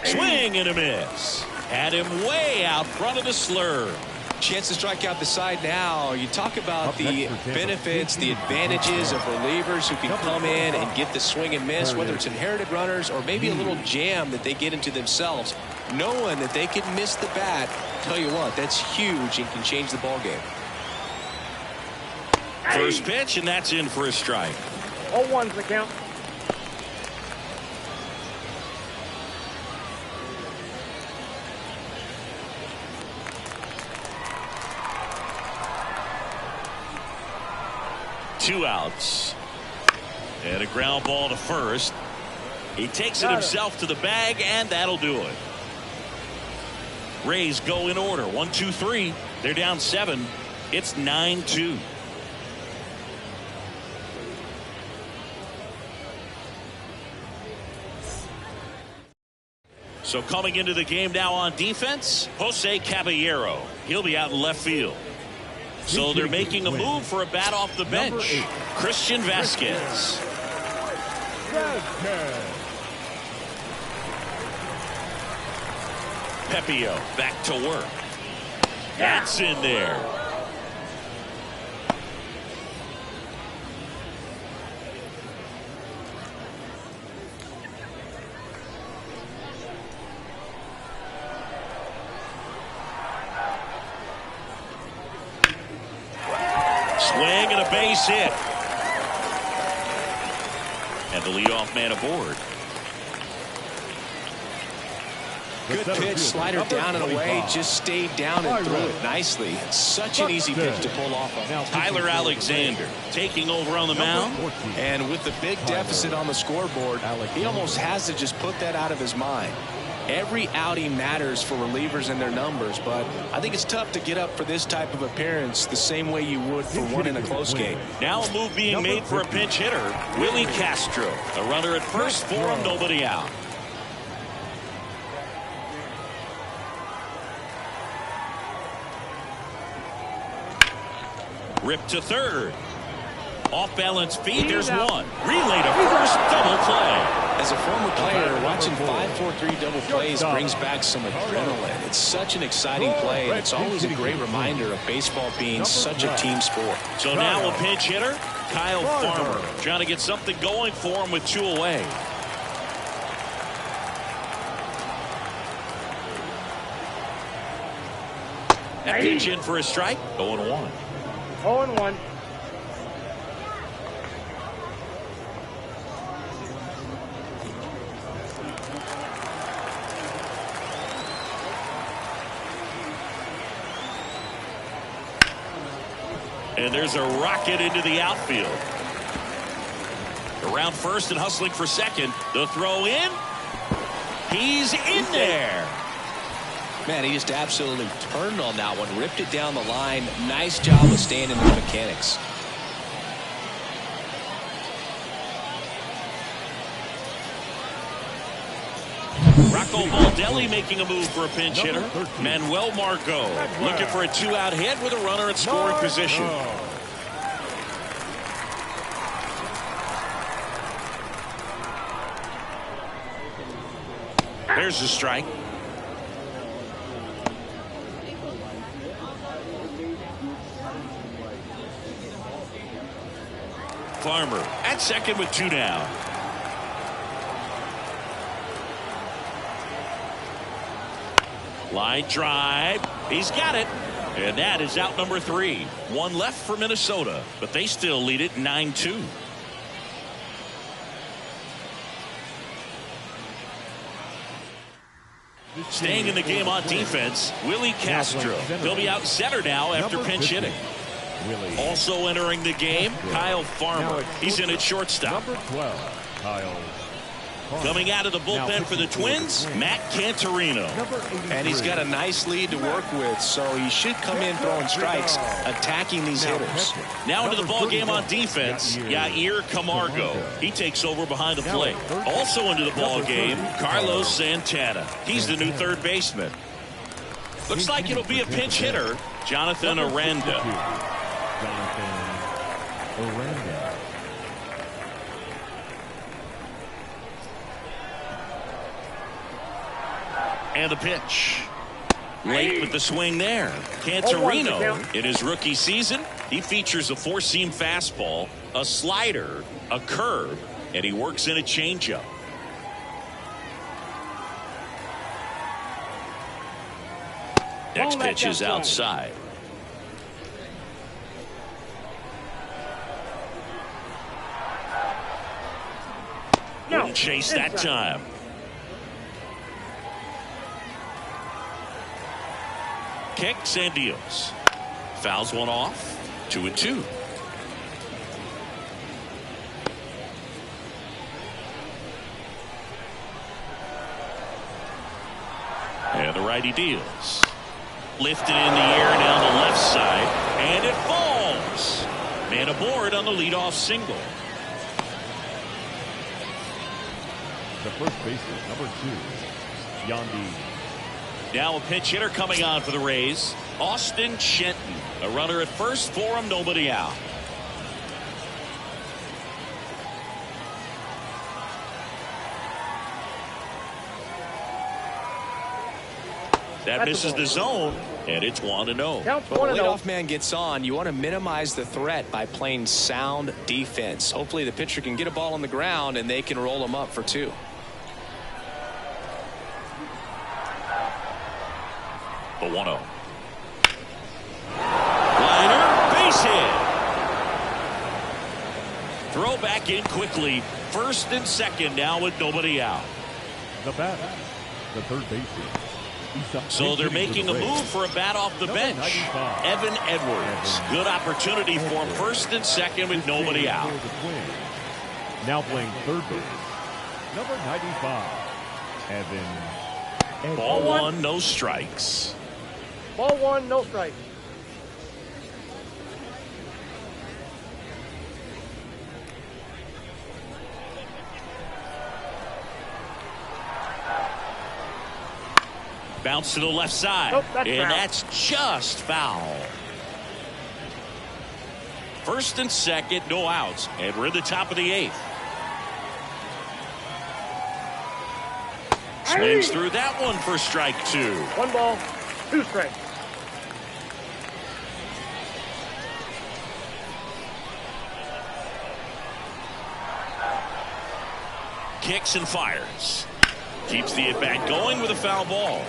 Swing and a miss. Had him way out front of the slurve. Chance to strike out the side now. You talk about the benefits, the advantages of relievers who can come in and get the swing and miss, whether it's inherited runners or maybe a little jam that they get into themselves. Knowing that they can miss the bat, tell you what, that's huge and can change the ball game. First pitch, and that's in for a strike. 0-1's the count. Two outs. And a ground ball to first. He takes it himself to the bag, and that'll do it. Rays go in order. 1, 2, 3. They're down 7. It's 9-2. So coming into the game now on defense, Jose Caballero. He'll be out in left field. So they're making a move for a bat off the bench. Christian Vasquez. Pepio back to work. That's in there. Swing and a base hit. And the leadoff man aboard. Good pitch, slider down and away, just stayed down and threw it nicely. Such an easy pitch to pull off of. Tyler Alexander taking over on the mound. And with the big deficit on the scoreboard, he almost has to just put that out of his mind. Every outing matters for relievers and their numbers, but I think it's tough to get up for this type of appearance the same way you would for one in a close game. Now a move being made for a pinch hitter, Willie Castro. A runner at first for him, nobody out. Ripped to third. Off balance feet, there's one. Relay to first, double play. As a former player, watching 5-4-3 double plays brings back some adrenaline. It's such an exciting play, and it's always a great reminder of baseball being such a team sport. So now a pinch hitter, Kyle Farmer, trying to get something going for him with 2 away. That pitch in for a strike, 0-1. 0-1. And there's a rocket into the outfield. Around first and hustling for second. The throw in. He's in there. Man, he just absolutely turned on that one. Ripped it down the line. Nice job of staying in the mechanics. Rocco Baldelli making a move for a pinch hitter. Manuel Margot looking for a 2-out hit with a runner at scoring position. There's the strike. Farmer at second with 2 down. Line drive. He's got it. And that is out number 3. 1 left for Minnesota, but they still lead it 9-2. Staying in the game on defense, Willie Castro. He'll be out center now after pinch hitting. Also entering the game, Kyle Farmer. He's in at shortstop. Number 12, Kyle. Coming out of the bullpen for the Twins, Matt Cantorino. And he's got a nice lead to work with, so he should come in throwing strikes, attacking these hitters. Now into the ball game on defense, Yair Camargo. He takes over behind the plate. Also into the ball game, Carlos Santana. He's the new third baseman. Looks like it'll be a pinch hitter, Jonathan Aranda. And the pitch. Late with the swing there. Cantorino, in his rookie season, he features a 4-seam fastball, a slider, a curve, and he works in a changeup. Next pitch is outside. Wouldn't chase that time. Kicks and deals. Fouls one off. 2-2. And the righty deals. Lifted in the air down the left side, and it falls. Man aboard on the leadoff single. The first baseman, number 2, Yandy. Now a pinch hitter coming on for the Rays, Austin Shenton. A runner at first for him, nobody out. That misses the zone, and it's 1-0. Counts When 1-0. the leadoff man gets on, you want to minimize the threat by playing sound defense. Hopefully the pitcher can get a ball on the ground and they can roll him up for 2. The 1-0. Liner, base hit. Throw back in quickly. First and second now with nobody out. The batter, the third baseman. So they're making a move for a bat off the bench. Evan Edwards. Good opportunity for him. First and second with nobody out. Now playing third base. Number 95, Evan Edwards. Ball 1, no strikes. Ball 1, no strike. Bounce to the left side. Nope, that's and foul. that's just foul. First and second, no outs. And we're in the top of the 8th. Swings through that one for strike 2. 1 ball, 2 strikes. Kicks and fires. Keeps the at-bat going with a foul ball.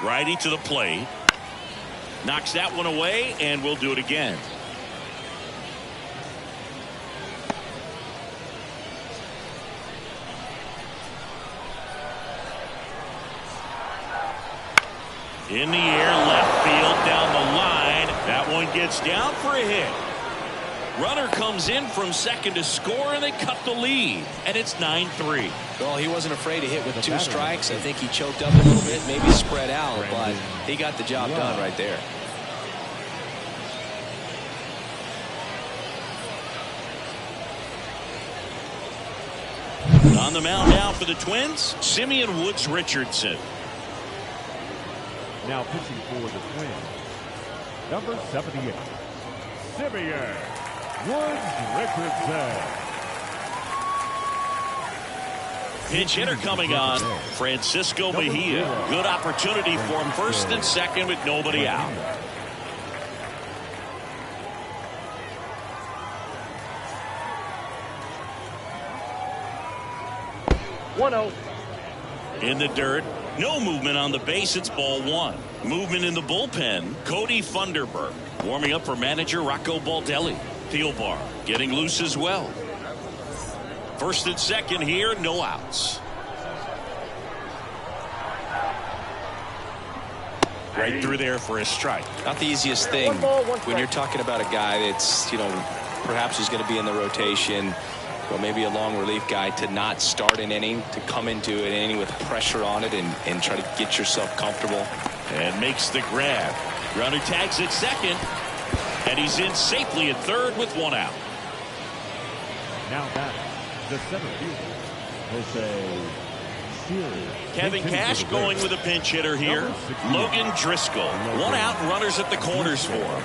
Righty to the plate. Knocks that one away, and we'll do it again. In the air, left field, down the line. That one gets down for a hit. Runner comes in from second to score, and they cut the lead. And it's 9-3. Well, he wasn't afraid to hit with 2 strikes. I think he choked up a little bit, maybe spread out, but he got the job done right there. On the mound now for the Twins, Simeon Woods Richardson. Now pitching for the Twins, number 78, Simeon Woods Richardson. Pinch hitter coming on, Francisco Mejia. Good opportunity for him, first and second with nobody out. In the dirt, no movement on the base. It's ball 1. Movement in the bullpen. Cody Funderburk warming up for manager Rocco Baldelli. Thielbar getting loose as well. First and second here, no outs. Right through there for a strike. Not the easiest thing when you're talking about a guy that's, perhaps is going to be in the rotation, or maybe a long relief guy, to not start an inning, to come into an inning with pressure on it and try to get yourself comfortable. And makes the grab. Runner tags at second, and he's in safely at third with 1 out. Now batting, the center fielder, Jose Siri. Kevin Cash going with a pinch hitter here. Logan Driscoll. 1 out, and runners at the corners for him.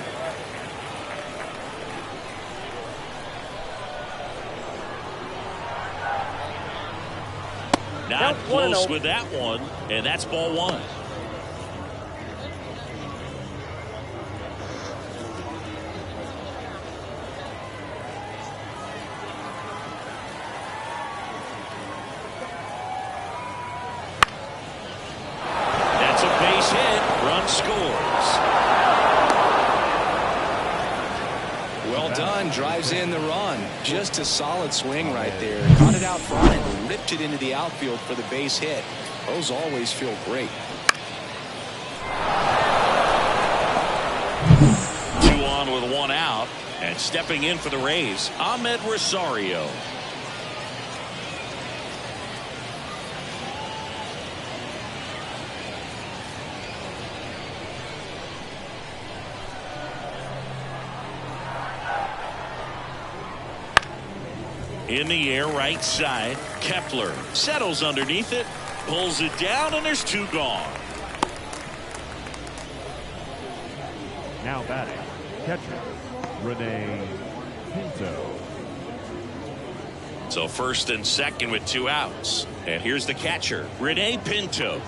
Not close with that one, and that's ball 1. That's a base hit. Run scores. Well done. Drives in the run. Just a solid swing right there. Caught it out front and ripped it into the outfield for the base hit. Those always feel great. 2 on with 1 out, And stepping in for the Rays, Ahmed Rosario. In the air, right side. Kepler settles underneath it, pulls it down, and there's 2 gone. Now batting, catcher, Rene Pinto. So first and second with 2 outs. And here's the catcher, Rene Pinto.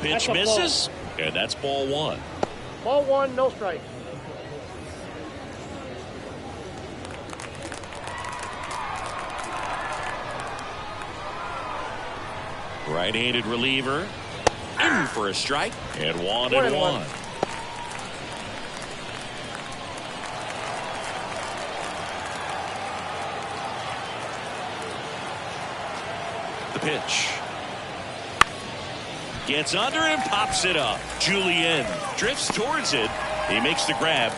Pitch misses, and that's ball 1. Ball 1, no strike. Right-handed reliever in for a strike, and 1-1. The pitch. Gets under and pops it up. Julien drifts towards it. He makes the grab.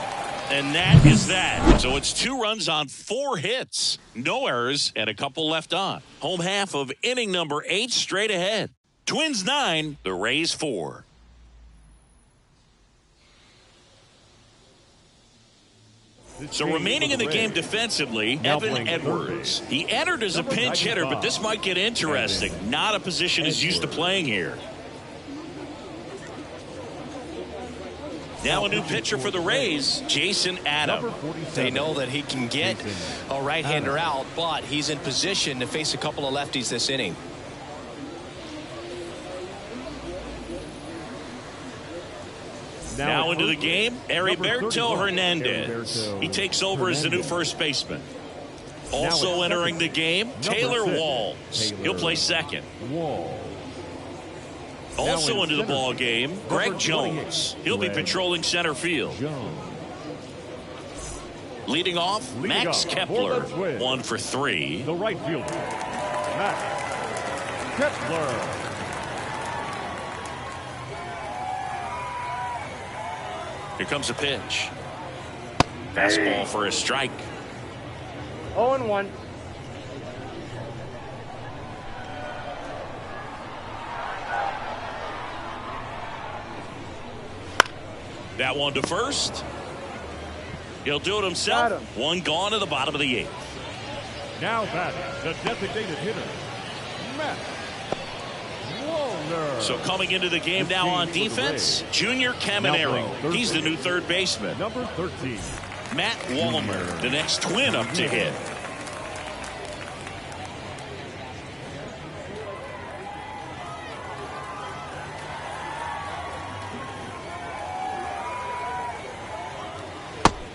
And that is that. So it's 2 runs on 4 hits. No errors and a couple left on. Home half of inning number 8 straight ahead. Twins 9, the Rays 4. So remaining in the game defensively, Evan Edwards. He entered as a pinch hitter, but this might get interesting. Not a position he's used to playing here. Now a new pitcher for the Rays, Jason Adams. They know that he can get a right-hander out, but he's in position to face a couple of lefties this inning. Now into the game, Heriberto Hernandez. He takes over as the new first baseman. Also entering the game, Taylor Walls. He'll play second. Also into the ball game, Greg Jones. He'll be patrolling center field. Leading off, Max Kepler, 1 for 3. The right fielder, Max Kepler. Here comes a pitch. Fastball for a strike. 0-1. That one to first. He'll do it himself. 1 gone to the bottom of the 8th. Now batting, the designated hitter, Matt Wallner. So coming into the game now on defense, Junior Caminero. He's the new third baseman. Number 13. Matt Wallner, the next Twin up to hit.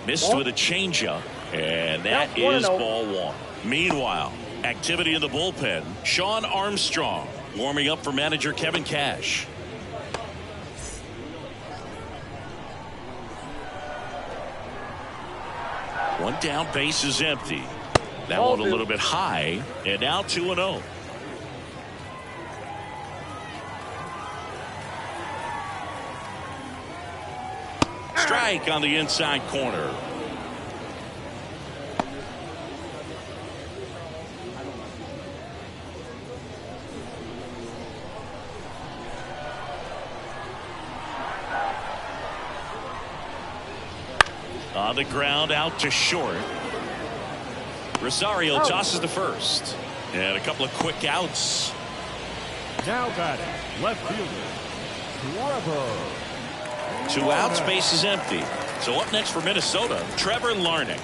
Missed with a changeup, and that is ball 1. Meanwhile, activity in the bullpen. Sean Armstrong warming up for manager Kevin Cash. One down, base is empty. That one a little bit high, and now 2-0. Strike on the inside corner. On the ground, out to short. Rosario tosses to first. And a couple of quick outs. Now batting, left fielder, Trevor. 2 outs, base is empty. So up next for Minnesota, Trevor Larnach.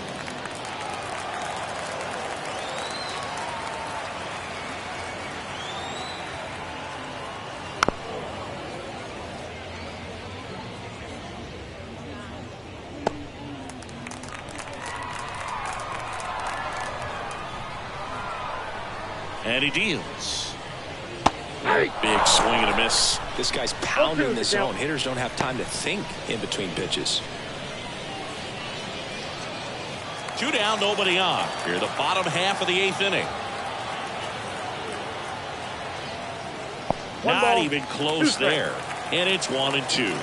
And he deals. Big swing and a miss. This guy's pounding the zone. Hitters don't have time to think in between pitches. 2 down, nobody on. Here, the bottom half of the 8th inning. Not even close there. And it's 1-2.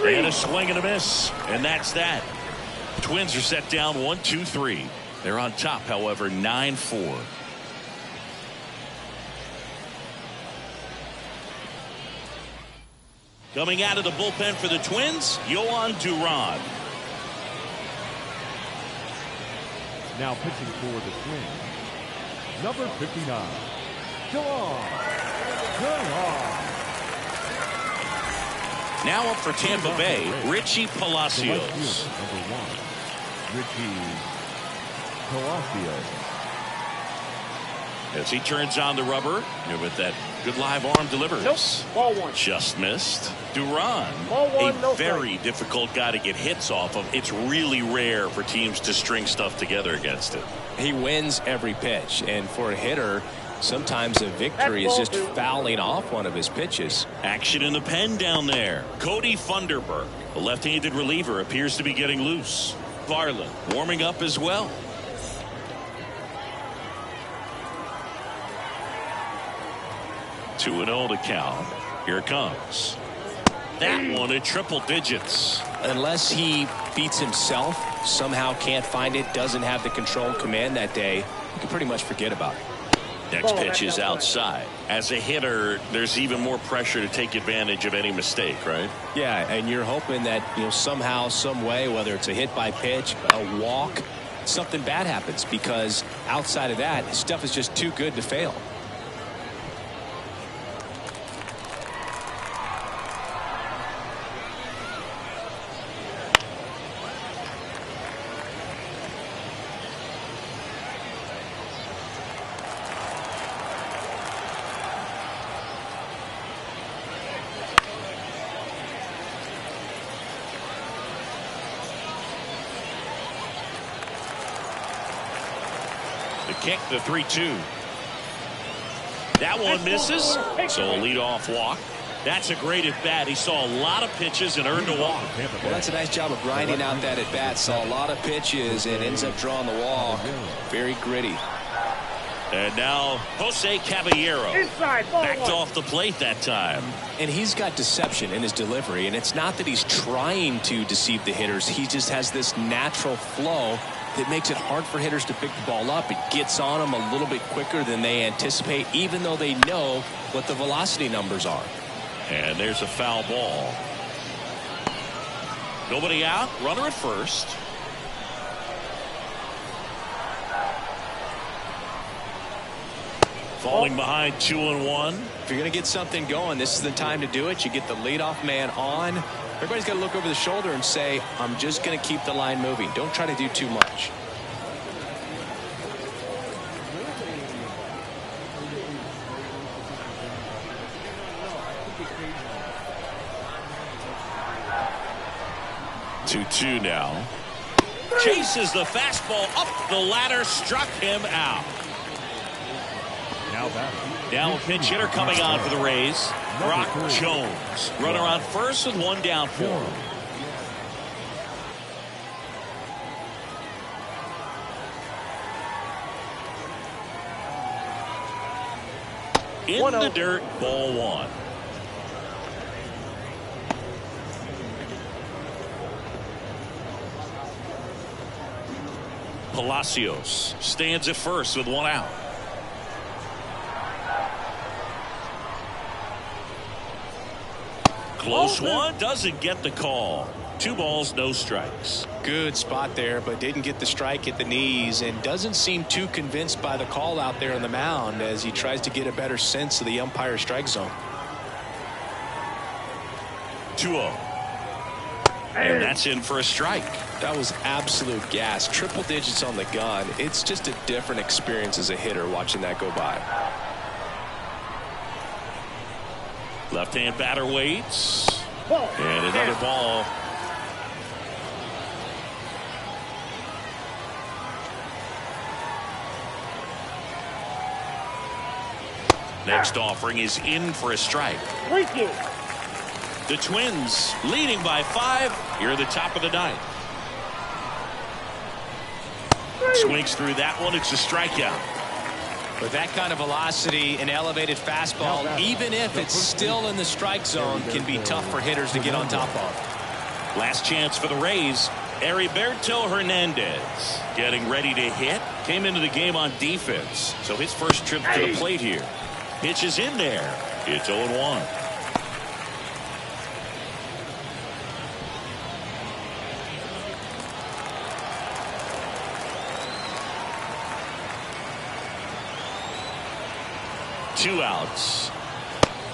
And a swing and a miss. And that's that. Twins are set down 1-2-3. They're on top, however, 9-4. Coming out of the bullpen for the Twins, Yohan Duran. Now pitching for the Twins, number 59, Yohan Duran. Now up for Tampa Bay, Richie Palacios. Number 1, Richie Palacios. As he turns on the rubber, with that good live arm delivers. Nope. Ball 1. Just missed. Duran, Ball 1, no very strike. difficult guy to get hits off of. It's really rare for teams to string stuff together against him. He wins every pitch, and for a hitter, sometimes a victory is just fouling off one of his pitches. Action in the pen down there. Cody Funderburk, the left-handed reliever, appears to be getting loose. Varland warming up as well. 2-0 to count. Here it comes. That one at triple digits. Unless he beats himself, somehow can't find it, doesn't have the control and command that day, you can pretty much forget about it. Next pitch is outside. As a hitter, there's even more pressure to take advantage of any mistake, right? Yeah, and you're hoping that, somehow, some way, whether it's a hit by pitch, a walk, something bad happens, because outside of that, stuff is just too good to fail. The kick, the 3-2. That one misses. So a leadoff walk. That's a great at bat. He saw a lot of pitches and earned a walk. Well, that's a nice job of grinding out that at bat. Saw a lot of pitches and ends up drawing the walk. Very gritty. And now Jose Caballero backed off the plate that time. And he's got deception in his delivery, and it's not that he's trying to deceive the hitters. He just has this natural flow that makes it hard for hitters to pick the ball up. It gets on them a little bit quicker than they anticipate, even though they know what the velocity numbers are. And there's a foul ball. Nobody out. Runner at first. Falling behind 2-1. If you're going to get something going, this is the time to do it. You get the leadoff man on. Everybody's got to look over the shoulder and say, I'm just going to keep the line moving. Don't try to do too much. Two now. Chases the fastball up the ladder, struck him out. Now a pinch hitter coming on for the Rays, Brock Jones. Runner on first with one down for him. In the dirt, ball 1. Palacios stands at first with one out. Close one, doesn't get the call. 2 balls, no strikes. Good spot there, but didn't get the strike at the knees, and doesn't seem too convinced by the call out there on the mound as he tries to get a better sense of the umpire's strike zone. 2-0. And that's in for a strike. That was absolute gas. Triple digits on the gun. It's just a different experience as a hitter watching that go by. Left-hand batter waits. And another ball. Next offering is in for a strike. The Twins leading by 5 here at the top of the 9th. Swings through that one. It's a strikeout. With that kind of velocity, an elevated fastball, even if it's still in the strike zone, can be tough for hitters to get on top of. Last chance for the Rays. Heriberto Hernandez getting ready to hit. Came into the game on defense, so his first trip to the plate here. Pitch is in there. It's 0-1. Two outs.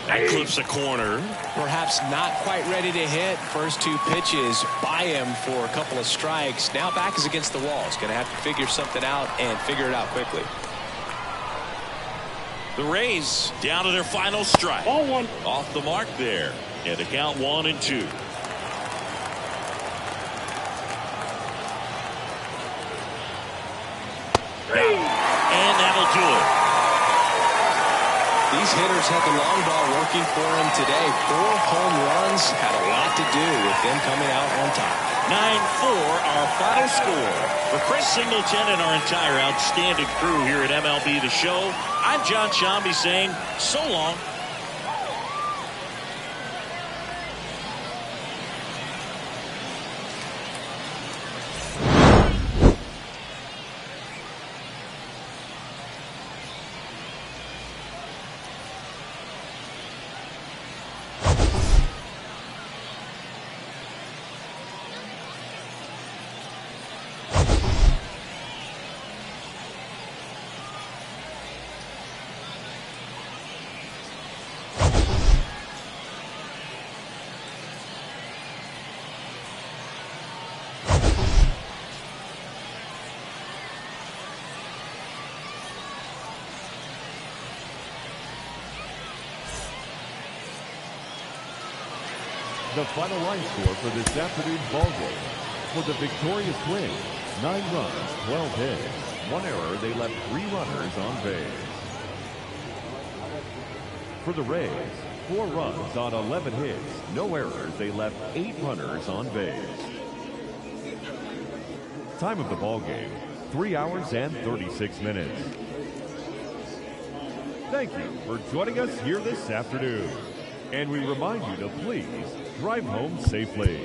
That clips a corner. Perhaps not quite ready to hit. First two pitches by him for a couple of strikes. Now back is against the wall. He's going to have to figure something out and figure it out quickly. The Rays down to their final strike. Ball one. Off the mark there. And the count 1-2. And that'll do it. These hitters had the long ball working for him today. 4 home runs had a lot to do with them coming out on top. 9-4 our final score. For Chris Singleton and our entire outstanding crew here at MLB The Show, I'm John Shambi saying so long. The final line score for this afternoon's ballgame. For the victorious Twins, 9 runs, 12 hits. 1 error, they left 3 runners on base. For the Rays, 4 runs on 11 hits. No errors, they left 8 runners on base. Time of the ballgame, 3 hours and 36 minutes. Thank you for joining us here this afternoon. And we remind you to please drive home safely.